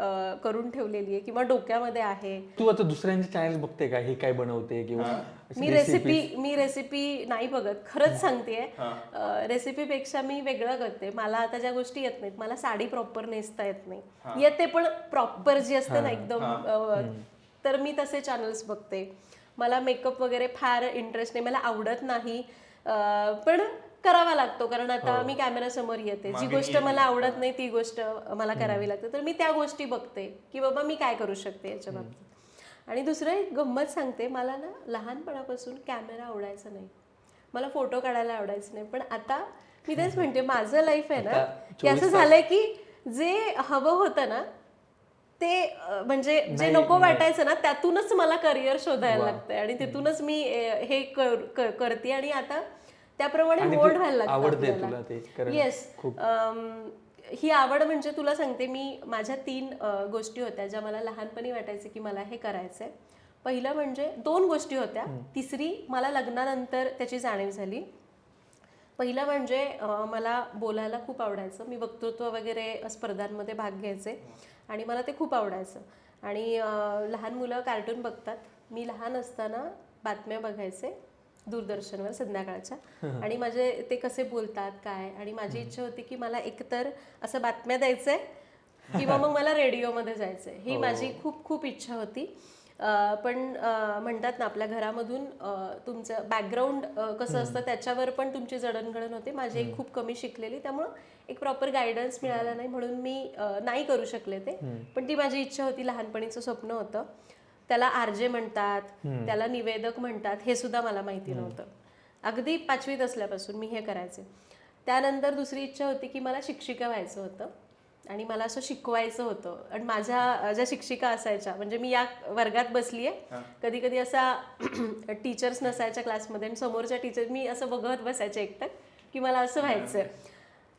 करून ठेवलेली आहे किंवा डोक्यामध्ये आहे. तू आता दुसऱ्यांचे चॅनल बघते का, हे काय बनवते किंवा मी रेसिपी नाही बघत, खरंच सांगतेय. रेसिपीपेक्षा मी वेगळं करते. मला आता ज्या गोष्टी येत नाहीत, मला साडी प्रॉपर नेसता येत नाही, येते पण प्रॉपर जी असते ना एकदम, तर मी तसे चॅनल्स बघते. मला मेकअप वगैरे फार इंटरेस्ट नाही, मला आवडत नाही, पण करावा लागतो कारण आता मी कॅमेरा समोर येते. जी गोष्ट मला आवडत नाही ती गोष्ट मला करावी लागते, तर मी त्या गोष्टी बघते की बाबा मी काय करू शकते याच्या बाबतीत. आणि दुसरं एक गंमत सांगते, मला ना लहानपणापासून कॅमेरा आवडायचा नाही, मला फोटो काढायला आवडायचं नाही. पण आता मी तेच म्हणते, माझं लाईफ आहे ना की असं झालंय की जे हवं होतं ना ते म्हणजे जे नको वाटायचं ना त्यातूनच मला करिअर शोधायला लागतंय आणि तिथूनच मी हे करते. आणि आता त्याप्रमाणे मोल्ड व्हायला लागतं. येस, ही आवड म्हणजे तुला सांगते मी, माझ्या 3 गोष्टी होत्या ज्या मला लहानपणी वाटायचे की मला हे करायचंय. पहिलं म्हणजे 2 गोष्टी होत्या, तिसरी मला लग्नानंतर त्याची जाणीव झाली. पहिलं म्हणजे मला बोलायला खूप आवडायचं, मी वक्तृत्व वगैरे स्पर्धांमध्ये भाग घ्यायचे आणि मला ते खूप आवडायचं. आणि लहान मुलं कार्टून बघतात, मी लहान असताना बातम्या बघायचे दूरदर्शनवर संध्याकाळच्या, आणि माझे ते कसे बोलतात काय, आणि माझी इच्छा होती की मला एकतर असं बातम्या द्यायचंय किंवा मग मला रेडिओमध्ये जायचंय, ही माझी खूप खूप इच्छा होती. पण म्हणतात ना आपल्या घरामधून तुमचं बॅकग्राऊंड कसं असतं त्याच्यावर पण तुमची जडणघडण होते. माझी एक खूप कमी शिकलेली, त्यामुळं एक प्रॉपर गायडन्स मिळाला नाही, म्हणून मी नाही करू शकले ते. पण ती माझी इच्छा होती, लहानपणीचं स्वप्न होतं. त्याला आरजे म्हणतात, त्याला निवेदक म्हणतात, हे सुद्धा मला माहिती नव्हतं. अगदी 5वीत असल्यापासून मी हे करायचे. त्यानंतर दुसरी इच्छा होती की मला शिक्षिका व्हायचं होतं आणि मला असं शिकवायचं होतं. आणि माझ्या ज्या शिक्षिका असायच्या, म्हणजे मी या वर्गात बसली आहे, कधी कधी असा टीचर्स नसायच्या क्लासमध्ये आणि समोरच्या टीचर मी असं बघत बसायचे एकटक की मला असं व्हायचं.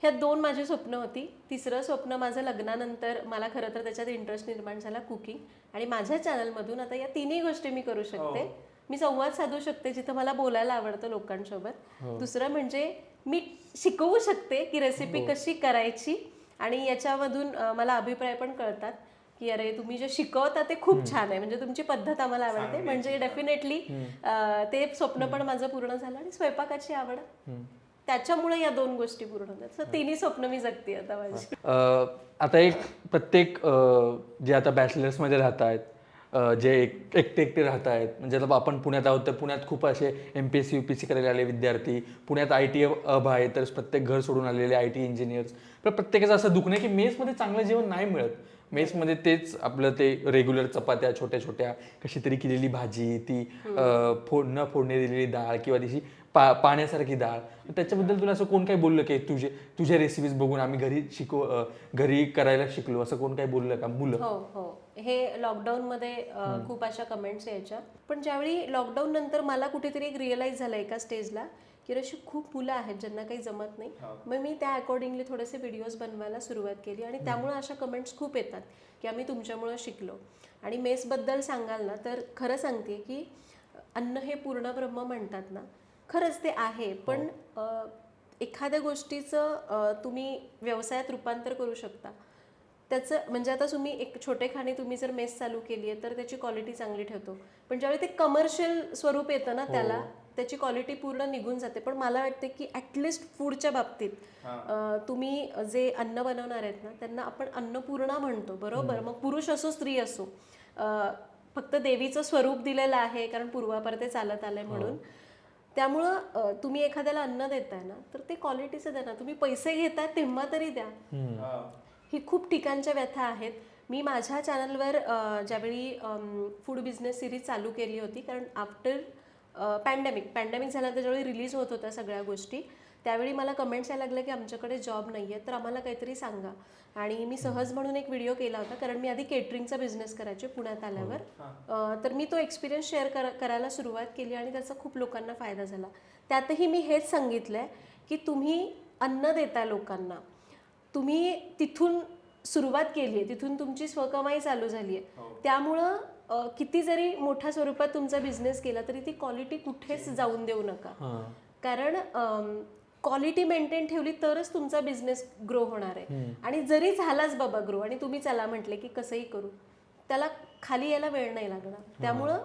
ह्या 2 माझी स्वप्न होती. तिसरं स्वप्न माझं लग्नानंतर मला खरं तर त्याच्यात इंटरेस्ट निर्माण झाला, कुकिंग. आणि माझ्या चॅनलमधून आता या 3ही गोष्टी मी करू शकते. मी संवाद साधू शकते जिथं मला बोलायला आवडतं लोकांसोबत. दुसरं म्हणजे मी शिकवू शकते की रेसिपी कशी करायची, आणि याच्यामधून मला अभिप्राय पण कळतात की अरे तुम्ही जे शिकवता ते खूप छान आहे, म्हणजे तुमची पद्धत आम्हाला आवडते. म्हणजे डेफिनेटली ते स्वप्न पण माझं पूर्ण झालं. आणि स्वयंपाकाची आवड, त्याच्यामुळे या 2 गोष्टी पूर्ण होतात. 3ही स्वप्न मी जगते आता माझी. आता एक प्रत्येक जे आता बॅचलर्स मध्ये राहत आहेत, जे एकटे राहत आहेत, म्हणजे आता आपण पुण्यात आहोत तर पुण्यात खूप असे MPSC UPSC करायला आले विद्यार्थी, पुण्यात IT हब आहे, तर प्रत्येक घर सोडून आलेले IT इंजिनियर्स. पण प्रत्येकाचं असं दुखणं की मेसमध्ये चांगलं जेवण नाही मिळत. मेसमध्ये तेच आपलं ते रेग्युलर चपात्या छोट्या छोट्या, कशी तरी केलेली भाजी, ती न फोडणी दिलेली डाळ किंवा तिची पाण्यासारखी डाळ. त्याच्याबद्दल तुला असं कोण काय बोललं की तुझ्या रेसिपीज बघून आम्ही घरी करायला शिकलो, असं कोण काय बोललं का मुलं? हो, हे लॉकडाऊनमध्ये खूप अशा कमेंट्स यायच्या. पण ज्यावेळी लॉकडाऊन नंतर मला कुठेतरी एक रिअलाइज झालं एका स्टेजला की अशी खूप मुलं आहेत ज्यांना काही जमत नाही. मग मी त्या अकॉर्डिंगली थोडेसे व्हिडिओज बनवायला सुरुवात केली आणि त्यामुळे अशा कमेंट्स खूप येतात की आम्ही तुमच्यामुळे शिकलो. आणि मेसबद्दल सांगाल ना तर खरं सांगते की अन्न हे पूर्ण ब्रह्म म्हणतात ना, खरंच ते आहे. पण एखाद्या गोष्टीचं तुम्ही व्यवसायात रूपांतर करू शकता. त्याचं म्हणजे आता तुम्ही एक छोटेखानी तुम्ही जर मेस चालू केली आहे तर त्याची क्वालिटी चांगली ठेवतो, पण ज्यावेळी ते कमर्शियल स्वरूप येतं ना त्याला, त्याची क्वालिटी पूर्ण निघून जाते. पण मला वाटते की ॲटलिस्ट फूडच्या बाबतीत तुम्ही जे अन्न बनवणार आहेत ना त्यांना आपण अन्नपूर्णा म्हणतो, बरोबर? मग पुरुष असो स्त्री असो, फक्त देवीचं स्वरूप दिलेलं आहे कारण पूर्वापार ते चालत आलंय म्हणून. त्यामुळं तुम्ही एखाद्याला अन्न देताय ना तर ते क्वालिटीचं द्या ना. तुम्ही पैसे घेताय तेव्हा तरी द्या. ही खूप ठिकाणच्या व्यथा आहेत. मी माझ्या चॅनलवर ज्यावेळी फूड बिझनेस सिरीज चालू केली होती, कारण आफ्टर पॅन्डेमिक झाल्यानंतर ज्यावेळी रिलीज होत होत्या सगळ्या गोष्टी, त्यावेळी मला कमेंट्स यायला लागल्या की आमच्याकडे जॉब नाही आहे, तर आम्हाला काहीतरी सांगा. आणि मी सहज म्हणून एक व्हिडिओ केला होता, कारण मी आधी केटरिंगचा बिझनेस करायचे पुण्यात आल्यावर. तर मी तो एक्सपिरियन्स शेअर करायला सुरुवात केली आणि त्याचा खूप लोकांना फायदा झाला. त्यातही मी हेच सांगितलं आहे की तुम्ही अन्न देता लोकांना, तुम्ही तिथून सुरुवात केली आहे, तिथून तुमची स्वकमाई चालू झाली आहे. त्यामुळं किती जरी मोठ्या स्वरूपात तुमचा बिझनेस केला तरी ती क्वालिटी कुठेच जाऊन देऊ नका. कारण क्वालिटी मेंटेन ठेवली तरच तुमचा बिझनेस ग्रो होणार आहे. आणि जरी झालाच बाबा ग्रो आणि तुम्ही चला म्हटले की कसंही करू, त्याला खाली यायला वेळ नाही लागणार. त्यामुळं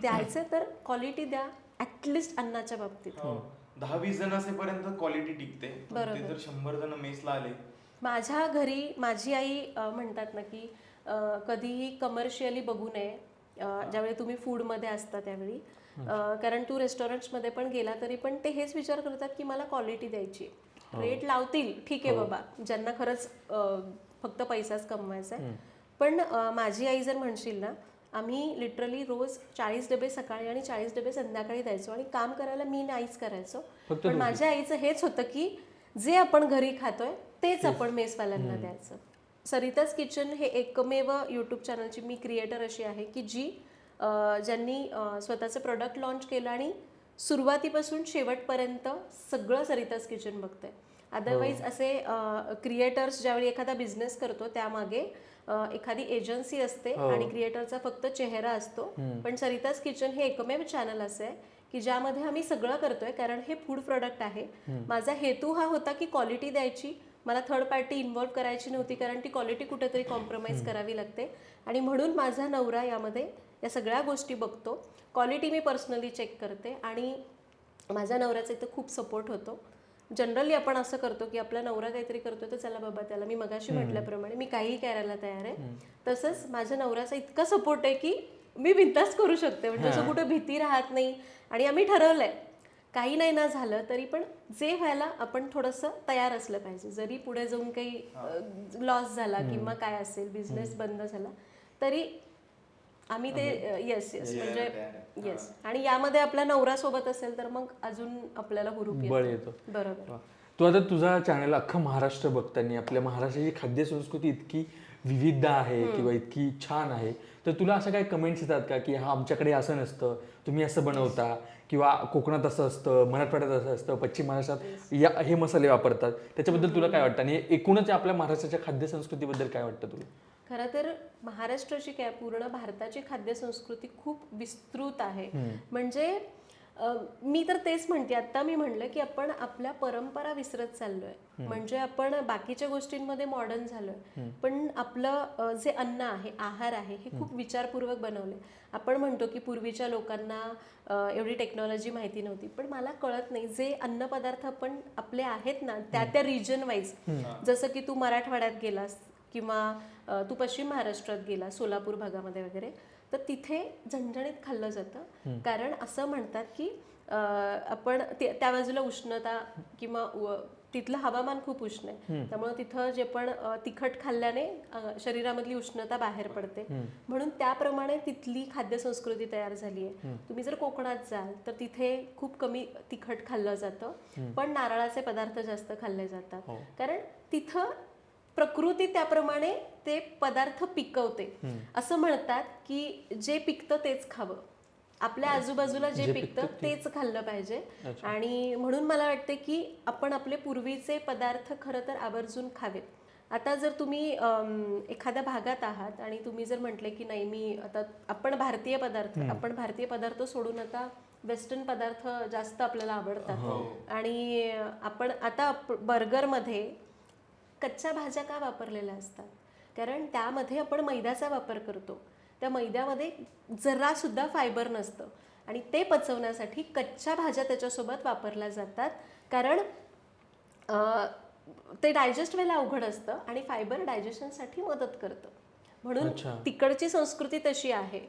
द्यायचं तर क्वालिटी द्या, ॲटलिस्ट अन्नाच्या बाबतीत. 10-20 जण असेपर्यंत क्वालिटी टिकते. ते जर 100 जण मेसला आले. माझ्या घरी माझी आई म्हणतात ना की कधीही कमर्शियली बघू नये ज्यावेळी तुम्ही फूडमध्ये असता त्यावेळी. कारण तू रेस्टॉरंट्समध्ये पण गेला तरी पण ते हेच विचार करतात की मला क्वालिटी द्यायची. रेट लावतील, ठीक आहे बाबा, ज्यांना खरंच फक्त पैसाच कमवायचा आहे. पण माझी आई जर म्हणशील ना, आम्ही लिटरली रोज 40 डबे सकाळी आणि 40 डबे संध्याकाळी द्यायचो आणि काम करायला मी नाहीच करायचो. पण माझ्या आईचं हेच होतं की जे आपण घरी खातोय तेच आपण मेसवाल्यांना द्यायचं. सरिताज किचन हे एकमेव यूट्यूब चॅनलची मी क्रिएटर अशी आहे की ज्यांनी स्वतःचं प्रोडक्ट लॉन्च केलं आणि सुरुवातीपासून शेवटपर्यंत सगळं सरिताज किचन बघतंय. अदरवाईज असे क्रिएटर्स ज्यावेळी एखादा बिझनेस करतो त्यामागे एखादी एजन्सी असते आणि क्रिएटरचा फक्त चेहरा असतो. पण सरिताज किचन हे एकमेव चॅनल असं आहे की ज्यामध्ये आम्ही सगळं करतोय, कारण हे फूड प्रोडक्ट आहे. माझा हेतू हा होता की क्वालिटी द्यायची, मला थर्ड पार्टी इन्व्हॉल्व करायची नव्हती, कारण ती क्वालिटी कुठेतरी कॉम्प्रोमाइज करावी लागते. आणि म्हणून माझा नवरा यामध्ये या सगळ्या गोष्टी बघतो. क्वालिटी मी पर्सनली चेक करते आणि माझ्या नवऱ्याचा इथं खूप सपोर्ट होतो. जनरली आपण असं करतो की आपला नवरा काहीतरी करतोय तर चला बाबा त्याला, मी मगाशी म्हटल्याप्रमाणे मी काहीही करायला तयार आहे. तसंच माझ्या नवऱ्याचा इतका सपोर्ट आहे की मी बिनधास्त करू शकते, म्हणजे असं कुठं भीती राहत नाही. आणि आम्ही ठरवलंय काही नाही ना झालं तरी पण जे व्हायला आपण थोडंसं तयार असलं पाहिजे. जरी पुढे जाऊन काही लॉस झाला किंवा काय असेल, बिझनेस बंद झाला तरी आम्ही ते येस म्हणजे येस. आणि यामध्ये आपला नवरा सोबत असेल तर मग अजून आपल्याला हुरूप येतो. बरोबर. तू आता तुझा चॅनल अख्खा महाराष्ट्र बघताना आपल्या महाराष्ट्राची खाद्य संस्कृती इतकी विविध आहे किंवा इतकी छान आहे, तर तुला असं काही कमेंट्स येतात का की हा आमच्याकडे असं नसतं, तुम्ही असं बनवता, किंवा कोकणात असं असतं, मराठवाड्यात असं असतं, पश्चिम महाराष्ट्रात हे मसाले वापरतात, त्याच्याबद्दल तुला काय वाटतं? आणि एकूणच आपल्या महाराष्ट्राच्या खाद्य संस्कृतीबद्दल काय वाटतं तुला? खरं तर महाराष्ट्राची काय पूर्ण भारताची खाद्य संस्कृती खूप विस्तृत आहे. म्हणजे मी तर तेच म्हणते, आता मी म्हणलं की आपण आपल्या परंपरा विसरत चाललोय. म्हणजे आपण बाकीच्या गोष्टींमध्ये मॉडर्न झालोय, पण आपलं जे अन्न आहे, आहार आहे, हे खूप विचारपूर्वक बनवले. आपण म्हणतो की पूर्वीच्या लोकांना एवढी टेक्नॉलॉजी माहिती नव्हती, पण मला कळत नाही जे अन्नपदार्थ आपण आपले आहेत ना त्या रिजन वाईज, जसं की तू मराठवाड्यात गेलास किंवा तू पश्चिम महाराष्ट्रात गेला, सोलापूर भागामध्ये वगैरे, तर तिथे झणझणीत खाल्लं जातं. कारण असं म्हणतात की आपण त्या बाजूला उष्णता किंवा तिथलं हवामान खूप उष्ण आहे, त्यामुळे तिथं जे पण तिखट खाल्ल्याने शरीरामधली उष्णता बाहेर पडते, म्हणून त्याप्रमाणे तिथली खाद्य संस्कृती तयार झाली आहे. तुम्ही जर कोकणात जाल तर तिथे खूप कमी तिखट खाल्लं जातं, पण नारळाचे पदार्थ जास्त खाल्ले जातात. कारण तिथं प्रकृती त्याप्रमाणे ते पदार्थ पिकवते. असं म्हणतात की जे पिकतं तेच खावं, आपल्या आजूबाजूला जे पिकतं तेच खाल्लं पाहिजे. आणि म्हणून मला वाटते की आपण आपले पूर्वीचे पदार्थ खरं तर आवर्जून खावेत. आता जर तुम्ही एखाद्या भागात आहात आणि तुम्ही जर म्हटले की नाही मी आता आपण भारतीय पदार्थ सोडून आता वेस्टर्न पदार्थ जास्त आपल्याला आवडतात. आणि आपण आता बर्गरमध्ये कच्च्या भाज्या का वापरलेल्या असतात? कारण त्यामध्ये आपण मैद्याचा वापर करतो. त्या मैद्यामध्ये जरा सुद्धा फायबर नसतं आणि ते पचवण्यासाठी कच्च्या भाज्या त्याच्यासोबत वापरल्या जातात. कारण ते डायजेस्ट व्हायला अवघड असतं आणि फायबर डायजेशनसाठी मदत करतं. म्हणून तिकडची संस्कृती तशी आहे.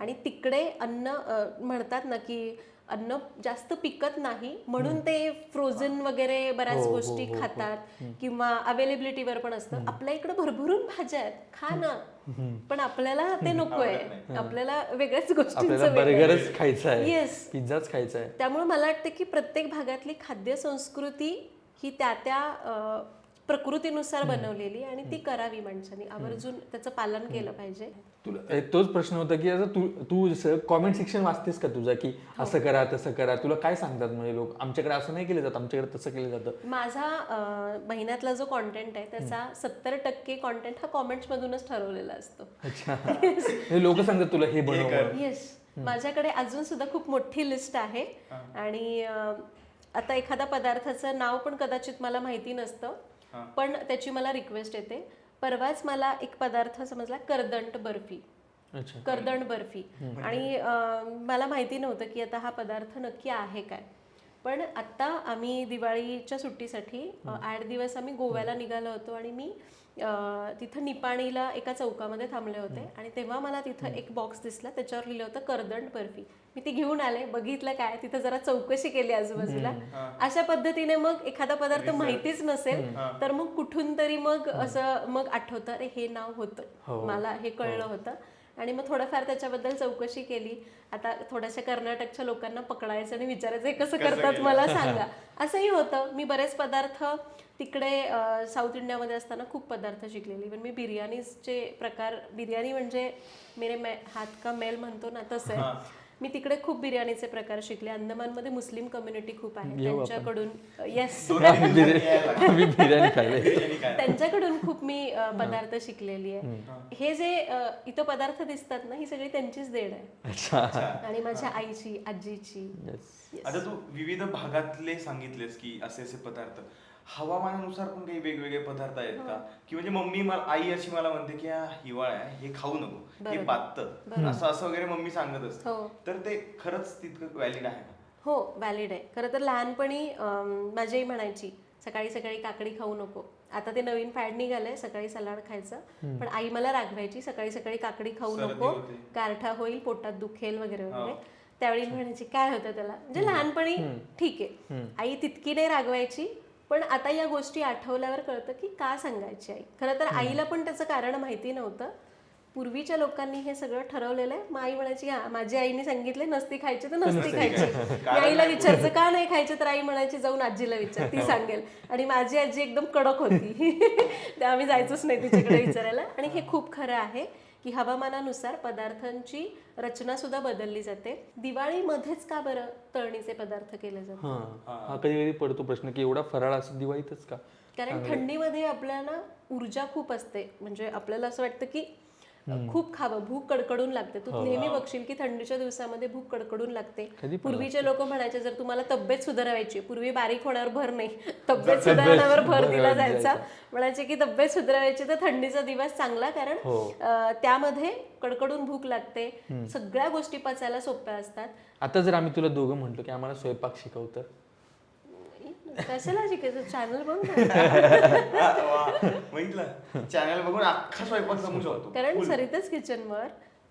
आणि तिकडे अन्न म्हणतात ना की अन्न जास्त पिकत नाही म्हणून ते फ्रोझन वगैरे बऱ्याच गोष्टी खातात किंवा अवेलेबिलिटीवर पण असतं. आपल्या इकडे भरभरून भाज्या आहेत, खा ना, पण आपल्याला ते नकोय, आपल्याला वेगळ्याच आपल्याला गोष्टींचं बर्गरच खायचा आहे, येस. पिझ्झाच खायचा आहे. त्यामुळे मला वाटतं की प्रत्येक भागातली खाद्य संस्कृती ही त्या त्या प्रकृतीनुसार बनवलेली आणि ती करावी माणसाने, आवर्जून त्याचं पालन केलं पाहिजे. तुला तोच प्रश्न होता की आता तू जसं कॉमेंट सेक्शन वाचतेस का तुझा, की असं करा तसं करा, तुला काय सांगतात म्हणजे लोक, आमच्याकडे असं नाही केलं जात, आमच्याकडे तसं केलं जातं? माझा महिन्यातला जो कॉन्टेंट आहे त्याचा 70% कॉन्टेंट हा कॉमेंट्स मधूनच ठरवलेला असतो. अच्छा, लोक सांगतात तुला हे बनव. येस, माझ्याकडे अजून सुद्धा खूप मोठी लिस्ट आहे आणि आता एखाद्या पदार्थाचं नाव पण कदाचित मला माहिती नसतं, पण त्याची मला रिक्वेस्ट येते. परवाच मला एक पदार्थ समजला, करदंट बर्फी. करदंड बर्फी, आणि मला माहिती नव्हतं की आता हा पदार्थ नक्की आहे काय. पण आता आम्ही दिवाळीच्या सुट्टीसाठी 8 दिवस आम्ही गोव्याला निघालो होतो आणि मी तिथं निपाणीला एका चौकामध्ये थांबले होते आणि तेव्हा मला तिथं एक बॉक्स दिसला, त्याच्यावर लिहिलं होतं करदंड बर्फी. मी ती घेऊन आले, बघितलं काय, तिथं जरा चौकशी केली आजूबाजूला. अशा पद्धतीने मग एखादा पदार्थ माहितीच नसेल तर मग कुठून तरी मग असं मग आठवतं, अरे हे नाव होतं, मला हे कळलं होतं. आणि मग थोडंफार त्याच्याबद्दल चौकशी केली. आता थोड्याशा कर्नाटकच्या लोकांना पकडायचं आणि विचारायचं हे कसं करतात मला सांगा, असंही होतं. मी बरेच पदार्थ तिकडे साऊथ इंडियामध्ये असताना खूप पदार्थ शिकलेली. पण मी बिर्याणीचे प्रकार, बिर्याणी म्हणजे मेरे हात का मेल म्हणतो ना तसं आहे. मी तिकडे खूप बिर्याणीचे प्रकार शिकले. अंदमानमध्ये मुस्लिम कम्युनिटी खूप आहे, त्यांच्याकडून येस बिर्याणी खायला त्यांच्याकडून खूप मी पदार्थ शिकलेली आहे. हे जे इथं पदार्थ दिसतात ना, ही सगळी त्यांचीच देण आहे आणि माझ्या आईची, आजीची. आता तू विविध भागातले सांगितलेस की असे असे पदार्थ, हवामानानुसार पण काही वेगवेगळे पदार्थ आहेत का? की म्हणजे मम्मी आई अशी मला म्हणते की हिवाळा आहे, हे खाऊ नको, हे बाधतं, असं असं वगैरे मम्मी सांगत असते, तर ते खरंच तितकं व्हॅलिड आहे का? हो, व्हॅलिड आहे. खरं तर लहानपणी माझी आई म्हणायची सकाळी सकाळी काकडी खाऊ नको. आता ते नवीन फॅड निघालंय सकाळी सलाड खायचं, पण आई मला रागवायची सकाळी सकाळी काकडी खाऊ नको, गारठा होईल, पोटात दुखेल वगैरे वगैरे. त्यावेळी म्हणायची काय होतं त्याला, म्हणजे लहानपणी ठीक आहे, आई तितकी नाही रागवायची. पण आता या गोष्टी आठवल्यावर कळतं की का सांगायची आई. खरं तर आईला पण त्याचं कारण माहिती नव्हतं. पूर्वीच्या लोकांनी हे सगळं ठरवलेलं आहे. मग आई म्हणायची हा माझ्या आईने सांगितले नसती खायची तर नसती खायची. मी आईला विचारायचं का नाही खायचं, तर आई म्हणायची जाऊन आजीला विचार, ती सांगेल. आणि माझी आजी एकदम कडक होती त्या आम्ही जायचोच नाही तिच्याकडे विचारायला. आणि हे खूप खरं आहे की हवामानानुसार पदार्थांची रचना सुद्धा बदलली जाते. दिवाळीमध्येच का बरं तळणीचे पदार्थ केले जातात? हा कधी कधी पडतो प्रश्न की एवढा फराळ असं दिवाळीतच का? कारण थंडीमध्ये आपल्याला ऊर्जा खूप असते, म्हणजे आपल्याला असं वाटतं की खूप खावं, भूक कडकडून लागते. तू नेहमी बघशील की थंडीच्या दिवसामध्ये भूक कडकडून लागते. पूर्वीचे लोक म्हणायचे जर तुम्हाला तब्येत सुधारायची, पूर्वी बारीक होण्यावर भर नाही, तब्येत सुधारण्यावर भर दिला जायचा. म्हणायचे की तब्येत सुधारायची तर थंडीचा दिवस चांगला, कारण त्यामध्ये कडकडून भूक लागते, सगळ्या गोष्टी पचायला सोप्या असतात. आता जर आम्ही तुला दोघं म्हटलो की आम्हाला स्वयंपाक शिकव तर कशाला शिकायचं, चॅनल बघून चॅनल बघून अख्खा स्वयंपाक समजू शकतो. कारण सरिताच किचनवर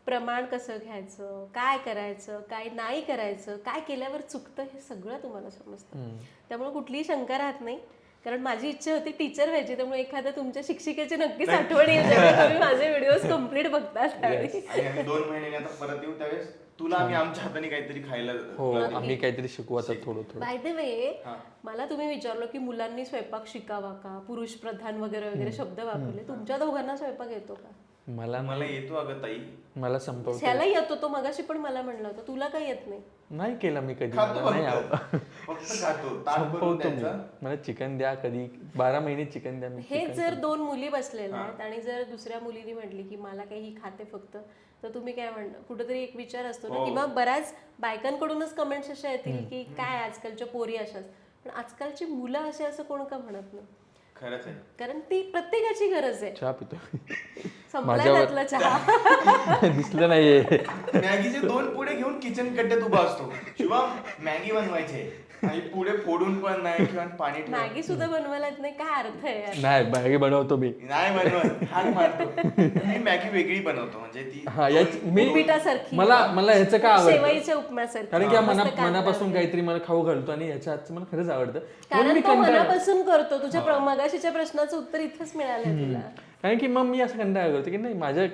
प्रमाण कसं घ्यायचं, काय करायचं, काय नाही करायचं, काय केल्यावर चुकतं, हे सगळं तुम्हाला समजतं. त्यामुळे कुठलीही शंका राहत नाही. कारण माझी इच्छा होती टीचर व्हायची, त्यामुळे एखाद्या तुमच्या शिक्षिकेची नक्कीच आठवण येईल जेव्हा तुम्ही माझे व्हिडिओज कम्प्लीट बघता त्यावेळी. आणि 2 महिन्याने आता परत येऊ त्यावेळेस तुला आम्ही आमच्या हाताने काहीतरी खायला आम्ही काहीतरी शिकवू आता थोडं थोडं. बाय द वे, मला तुम्ही विचारलं की मुलांनी स्वयंपाक शिकावा का, पुरुष प्रधान वगैरे वगैरे शब्द वापरले, तुमच्या दोघांना स्वयंपाक येतो का? मला येतो अगं ताई, मला संपवतो. त्याला येतो, तो मगाशी पण मला म्हणला होता, तुला काय येत नाही? नाही केला मी कधी, संपवतो मी. मला चिकन द्या, कधी 12 महिने चिकन द्या. हे जर 2 मुली बसलेल्या आहेत आणि जर दुसऱ्या मुलीने म्हटली की मला काही ही खाते फक्त, तर तुम्ही काय म्हणणार? कुठेतरी एक विचार असतो ना, किंवा बऱ्याच बायकांकडूनच कमेंट्स अशा येतील की काय आजकालच्या पोरी अशाच. पण आजकालची मुलं असे असं कोण का म्हणत नाही? खरंच आहे, कारण ती प्रत्येकाची गरज आहे. चहा पितो संपलाय त्यातला चहा. दिसलं नाहीये. मॅगीचे 2 पुढे घेऊन किचन कट्ट्यात उभा असतो, शिवा मॅगी बनवायचे आणि पुढे फोडून पण नाही किंवा पाणी ठेवून मॅगी सुद्धा बनवायला येत नाही, काय अर्थ आहे यार? नाही मॅगी बनवतो मी. नाही बनवत, हाक मारतो. मी मॅगी वेगळी बनवतो, म्हणजे ती हा याच मी उपीटासारखी. मला ह्याचं का आवडतं शेवईच्या उपम्यासारखी. कारण की मस्त कांदा मनापासून वगैरे. काहीतरी मला खाऊ घालतो आणि याच्या हातचं मला खरंच आवडतं. कारण मी तो मनापासून करतो. तुझ्या मगाशीच्या प्रश्नाचं उत्तर इथंच मिळालंय तुला. कारण की मग मी असं कंटाळा करतो की नाही माझ्या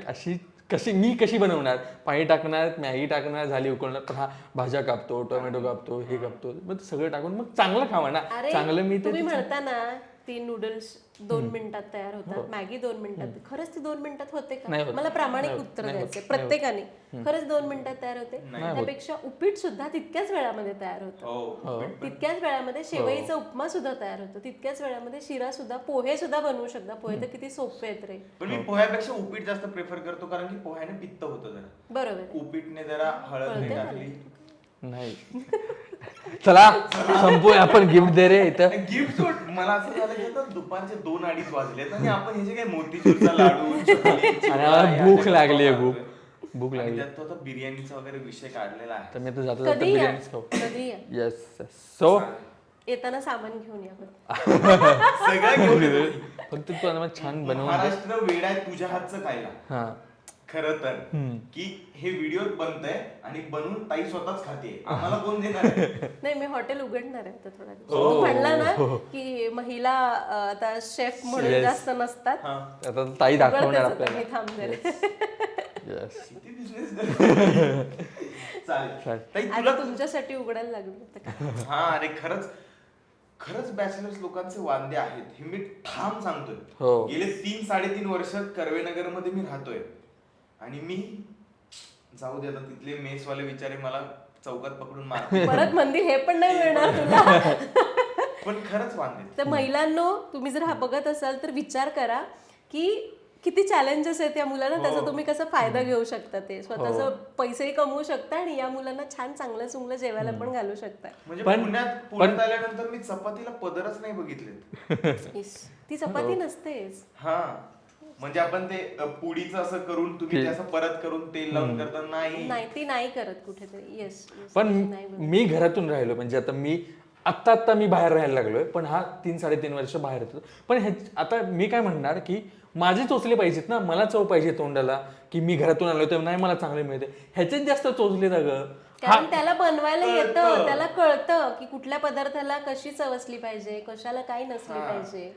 मी कशी बनवणार, पाणी टाकणार, मॅगी टाकणार, झाली उकळणार, पण हा भाज्या कापतो, टोमॅटो कापतो, हे कापतो, मग ते सगळं टाकून मग चांगलं खावा ना. अरे चांगलं मी तुम्ही म्हणता ना ती नूडल्स 2 मिनिटात तयार हो. होतात, मॅगी 2 मिनिटात, खरंच ती 2 मिनिटात होते नाही का? होत. मला प्रामाणिक नाही उत्तर होत. द्यायचं प्रत्येकाने. खरंच 2 मिनिटात तयार होते? त्यापेक्षा उपीट सुद्धा तितक्याच वेळामध्ये तयार होतं. हो. तितक्याच वेळामध्ये शेवईचा उपमा सुद्धा तयार होतो, तितक्याच वेळामध्ये शिरा सुद्धा, पोहे सुद्धा बनवू शकता. पोहे तर किती सोपे आहेत रे. पण मी पोह्यापेक्षा उपीट जास्त प्रेफर करतो, कारण की पोह्याने पित्त होतं जरा. बरोबर. उपीटने जरा हळद नाही टाकली. नाही चला संपूया आपण. गिफ्ट दे रे इथं. गिफ्ट मला असं झालं की आता दुपारचे 2-2:30 वाजलेत आणि आपण हे जे काही मोतीचूरचा लाडू, चकली, चिवडा, आणि या भूक सगळ्या लागली आहे, खातोय. भूक आणि लागली. त्यात तो आता बिर्याणीचा वगैरे विषय काढलेला आहे. तर मी तर जाता जाता कधी या बिर्याणीच खाऊ. कधी या येस सो येताना सामान घेऊन या बरं. सगळं घेऊन येतो. फक्त तू मला छान बनवून दे. महाराष्ट्र वेड आहे तुझ्या हातचं खायला. हा खरं तर की हे व्हिडिओ बनतंय आणि बनवून ताई स्वतःच खाते, आम्हाला कोण देणार आहे? नाही मी हॉटेल उघडणार आहे आता थोड्या दिवसात. तू म्हणला ना की महिला आता शेफ म्हणून Yes. जास्त नसतात. हा. आता ताई दाखवणार उघडतेच आता आपल्याला. मी, थांब जरा. येस किती बिझनेस चालेल ताई आता तुला तुमच्यासाठी उघडायला लागलो आता काय. हा अरे खरंच बॅचलर्स लोकांचे वांदे आहेत हे मी ठाम सांगतोय. हो. गेले 3-3.5 वर्ष कर्वेनगर मध्ये मी राहतोय आणि मी जाऊ दे आता तिथले मेसवाले विचारे मला चौकात पकडून मारतील. परत मंदी हे पण नाही मिळणार तुला. पण खरंच वांदे आहेत. तर महिलांनो तुम्ही जर हा बघत असाल तर विचार करा की किती चॅलेंजेस आहेत या मुलांना, त्याचा तुम्ही कसा फायदा घेऊ शकता. ते स्वतःचा पैसेही कमवू शकता आणि या मुलांना छान चांगलं चुंगलं जेवायला पण घालू शकता. म्हणजे पण- पुण्यात आल्यानंतर मी चपातीला पदरच नाही बघितले. इस, ती चपाती नसतेच. हा म्हणजे आपण ते पुडीचं असं करून तुम्ही ते असं परत करून तेल लावून करता नाही. नाही ती नाही करत कुठेतरी. येस पण मी घरातून राहिलो म्हणजे आता मी बाहेर राहायला लागलोय, पण हा 3-3.5 वर्ष बाहेर येतो. पण आता मी काय म्हणणार की माझे चोचले पाहिजेत ना, मला चव पाहिजे तोंडाला, की मी घरातून आलोय तर नाही मला चांगले मिळते. ह्याच्यात जास्त चोचले ना ग. कारण त्याला बनवायला येतं, त्याला कळतं की कुठल्या पदार्थाला कशी चव असली पाहिजे, कशाला काही नसली पाहिजे.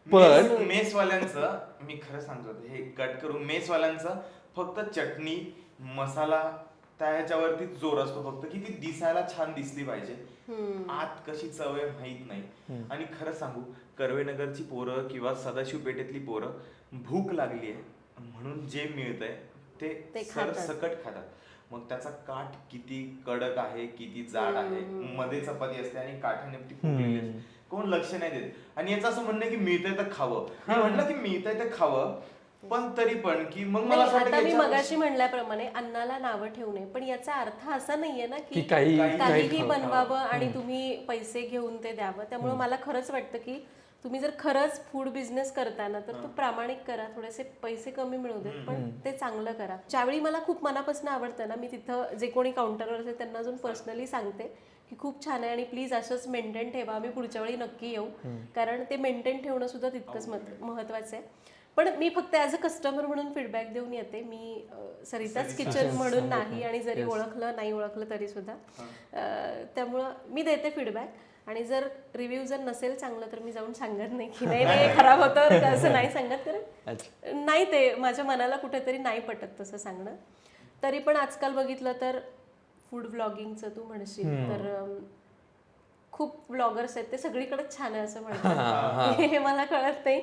पण- मेसवाल्यांचं मी खरं सांगतो हे कट करून, मेसवाल्यांचं फक्त चटणी मसाला त्या ह्याच्यावरती जोर असतो फक्त की ती दिसायला छान दिसली पाहिजे, आत कशी चव आहे माहित नाही. आणि खरं सांगू कर्वेनगरची पोरं किंवा सदाशिव पेठेतली पोरं भूक लागली आहे म्हणून जे मिळतंय ते सरसकट खातात. मग त्याचा काठ किती कडक आहे, किती जाड आहे, मध्ये चपाती असते आणि काठाने ती फुगलेली असते, कोण लक्ष नाही देत. आणि याचं असं म्हणणं की मिळतंय तर खावं. मी म्हटलं की मिळतंय तर खावं, पण तरी पण की मग मला असं वाटतं आता मी याच्या- मगाशी म्हणल्याप्रमाणे अन्नाला नावं ठेवू नये, पण याचा अर्थ असा नाहीये ना की की काही काहीही बनवावं आणि तुम्ही पैसे घेऊन ते द्यावं. त्यामुळे मला खरंच वाटतं की तुम्ही जर खरंच फूड बिझनेस करताना तर तो प्रामाणिक करा. थोडेसे पैसे कमी मिळू देत पण ते चांगलं करा. ज्यावेळी मला खूप मनापासून आवडतं ना, मी तिथं जे कोणी काउंटरवर असेल त्यांना अजून पर्सनली सांगते की खूप छान आहे आणि प्लीज असंच मेंटेन ठेवा, आम्ही पुढच्या वेळी नक्की येऊ. कारण ते मेंटेन ठेवणं सुद्धा तितकंच महत्वाचं आहे. पण मी फक्त ॲज अ कस्टमर म्हणून फीडबॅक देऊन येते. मी सरिताच किचन म्हणून नाही, आणि जरी ओळखलं नाही ओळखलं तरी सुद्धा त्यामुळं मी देते फीडबॅक. आणि जर रिव्ह्यू जर नसेल चांगलं तर मी जाऊन सांगत नाही की नाही नाही खराब होतं असं नाही सांगत. कारण नाही, ते माझ्या मनाला कुठेतरी नाही पटत तसं सांगणं. तरी पण आजकाल बघितलं तर फूड व्लॉगिंगचं तू म्हणशील तर खूप ब्लॉगर्स आहेत, ते सगळीकडेच छान आहे असं म्हणतात. हे मला कळत नाही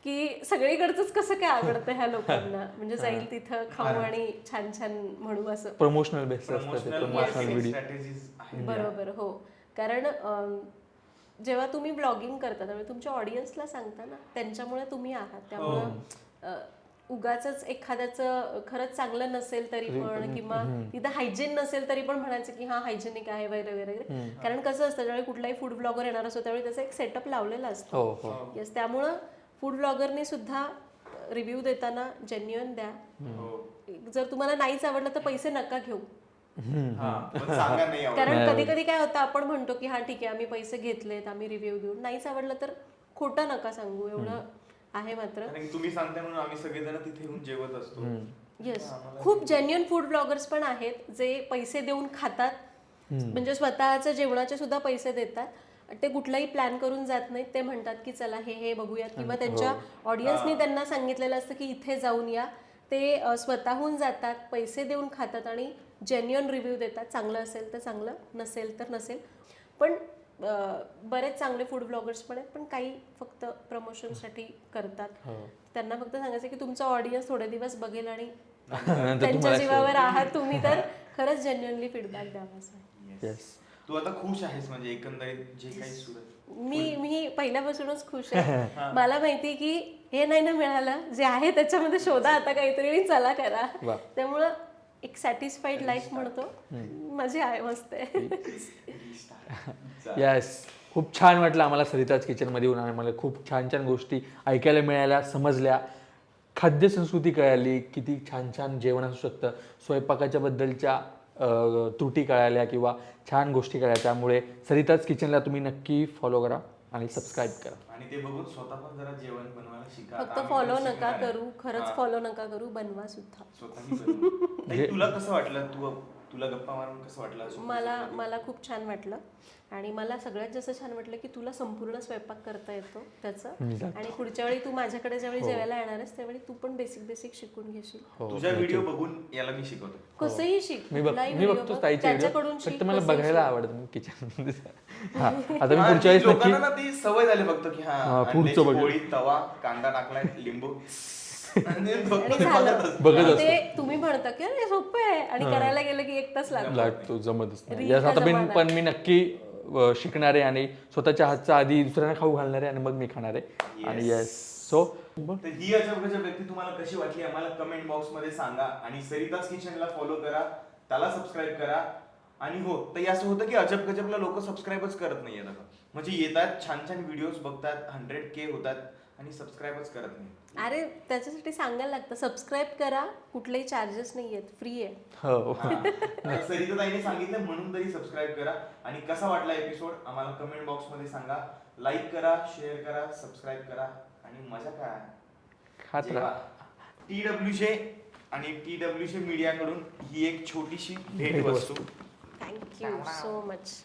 की सगळीकडचंच कसं काय आवडतं ह्या लोकांना. म्हणजे जाईल तिथं खाऊ आणि छान छान म्हणू असं. प्रमोशनल बेस असतं ते, प्रमोशनल व्हिडिओ. स्ट्रॅटेजीज आहेत. बरोबर. हो, कारण जेव्हा तुम्ही ब्लॉगिंग करता त्यावेळी तुमच्या ऑडियन्सला सांगता ना, त्यांच्यामुळे तुम्ही आहात. त्यामुळं उगाच एखाद्याचं खरंच चांगलं नसेल तरी पण किंवा तिथं हायजीन नसेल तरी पण म्हणायचं की हा हायजेनिक आहे वगैरे वगैरे. कारण कसं असतं ज्यावेळी कुठलाही फूड ब्लॉगर येणार असतो त्यावेळी त्याचा एक सेटअप लावलेला असतो. येस, त्यामुळं फूड ब्लॉगरने सुद्धा रिव्ह्यू देताना जेन्युइन द्या. जर तुम्हाला नाहीच आवडलं तर पैसे नका घेऊ. हा, पण सांगा नाही आवडलं. कारण कधी कधी काय होतं, आपण म्हणतो की हा ठीक आहे आम्ही पैसे घेतलेत, आम्ही रिव्ह्यू देऊ, नाहीच आवडलं तर खोटं नका सांगू, एवढं आहे मात्र. कारण की तुम्ही सांगताय म्हणून आम्ही सगळेजण तिथे येऊन जेवत असतो. येस, खूप जेन्युइन फूड ब्लॉगर्स पण आहेत जे पैसे देऊन खातात, म्हणजे स्वतःच्या जेवणाचे सुद्धा पैसे देतात. ते कुठलाही प्लॅन करून जात नाहीत, ते म्हणतात की चला हे बघूयात, किंवा त्यांच्या ऑडियन्सनी त्यांना सांगितलेलं असतं की इथे जाऊन या. ते स्वतःहून जातात, पैसे देऊन खातात आणि जेन्युइन रिव्ह्यू देतात. चांगलं असेल तर चांगलं, नसेल तर नसेल. पण बरेच चांगले फूड ब्लॉगर्स पण आहेत, पण काही फक्त प्रमोशनसाठी करतात. त्यांना फक्त सांगायचं की तुमचा ऑडियन्स थोडे दिवस बघेल आणि त्यांच्या जीवावर आहात तुम्ही, तर खरंच जेन्युइनली फीडबॅक द्यावा असं. तू आता खुश आहेस म्हणजे एकंदरीत जे काही सुरू आहे? मी पहिल्यापासूनच खुश आहे. मला माहिती की हे नाही ना मिळालं, जे आहे त्याच्यामध्ये शोधा आता काहीतरी आणि चला करा. त्यामुळं एक सॅटिस्फाईड लाईफ म्हणतो, माझी आहे, मस्त आहे. येस, खूप छान वाटलं आम्हाला सरिताज किचनमध्ये येऊन. आणि मला खूप छान छान गोष्टी ऐकायला मिळाल्या, समजल्या, खाद्य संस्कृती कळाली, किती छान छान जेवण असू शकतं, स्वयंपाकाच्या बद्दलच्या त्रुटी कळाल्या किंवा छान गोष्टी कळाल्या. त्यामुळे सरिताज किचनला तुम्ही नक्की फॉलो करा आणि सबस्क्राईब करा. आणि ते बघून स्वतः पण जरा जेवण बनवायला शिका. फक्त फॉलो नका करू, खरंच फॉलो नका करू, बनवा सुद्धा. स्वतःही बनवा. ताई, तुला कसं वाटलं? तुला गप्पा मारून कसं वाटलं? मला खूप छान वाटलं. आणि मला सगळ्यात जास्त छान वाटलं की तुला संपूर्ण स्वयंपाक करता येतो त्याचं. आणि पुढच्या वेळी तू माझ्याकडे ज्यावेळी जेवायला येणार आहेस त्यावेळी तू पण बेसिक शिकून घेशील. तुझ्या व्हिडिओ बघून याला मी शिकवतो. कसंही शिक, मी बघतो ताईचे त्याच्याकडून व्हिडिओ, शिक, फक्त मला कसंही बघायला शिक. आवडतं किचन. हा, आता मी पुढच्या वेळेस नक्की लोकांना ना ती सवय झाली फक्त की पुढचं बघ. पोळी, तवा, कांदा टाकलाय, लिंबू आणि आणि झालं. बघत आणि ते तुम्ही म्हणता की अरे सोपं आहे, आणि करायला गेलं की 1 तास लागतो, जमतच नाही. रील यास आता जमाना. पण मी नक्की शिकणार आहे आणि स्वतःच्या हातचा आधी दुसऱ्यांना खाऊ घालणार आहे आणि मग मी खाणार आहे. आणि येस, सो तर ही अजब गजब व्यक्ती तुम्हाला कशी वाटली आम्हाला कमेंट बॉक्स मध्ये सांगा. आणि सरिताज किचनला फॉलो करा, त्याला सबस्क्राईब करा. आणि हो, तर असं होतं की अजब गजबला लोक सबस्क्राईबच करत नाही आता. म्हणजे येतात, छान छान व्हिडिओज बघतात, 100K होतात आणि सबस्क्राईबच करत नाही. अरे त्याच्यासाठी सांगायला लागतं, सबस्क्राईब करा, कुठलेही चार्जेस नाही आहेत, फ्री आहे. हो, सरिता ताईने सांगितलं म्हणून तरी सबस्क्राईब करा. आणि कसा वाटला एपिसोड आम्हाला कमेंट बॉक्स मध्ये सांगा. लाईक करा, शेअर करा, सबस्क्राईब करा आणि मजा काय खात राहा. TWJ आणि TWJ मीडियाकडून ही एक छोटीशी भेट वस्तू. Thank you so much.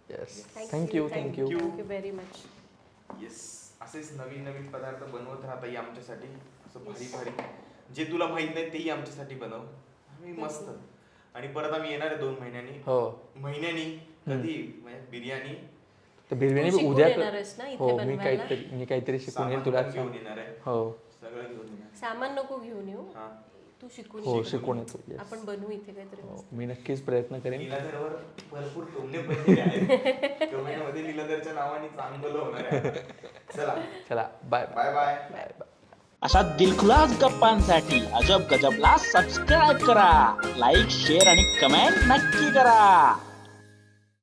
Yes, thank you very much. Yes, असेच नवीन नवीन पदार्थ बनवत राहता येईल आमच्यासाठी. असं भारी भारी जे तुला माहित नाही तेही आमच्यासाठी बनव. आम्ही मस्त. आणि परत आम्ही येणार आहे 2 महिन्यांनी. महिन्यानी कधी म्हणजे बिर्याणी. तर बिर्याणी तू उद्या शिकून येणार आहेस ना इथे हो, बनवायला? मी काहीतरी शिकून येईल सामान तुला. पण घेऊन येणार आहे. हो सगळं घेऊन येणार. सामान नको घेऊन येऊ, हा. तू शिकून हो, ये. शिकून येतो. Yes. आपण बनवू इथे काहीतरी हो, मस्त. मी नक्कीच प्रयत्न करेन. नीलाधरवर भरपूर टोमणे पडलेले आहेत. कमेंट मध्ये नीलाधरच्या नावाने चांगलं होणार आहे. चला बाय बाय बाय. बाय. अशा दिलखुलास गप्पांसाठी अजब गजबला सबस्क्राईब करा, लाईक, शेअर आणि कमेंट नक्की करा.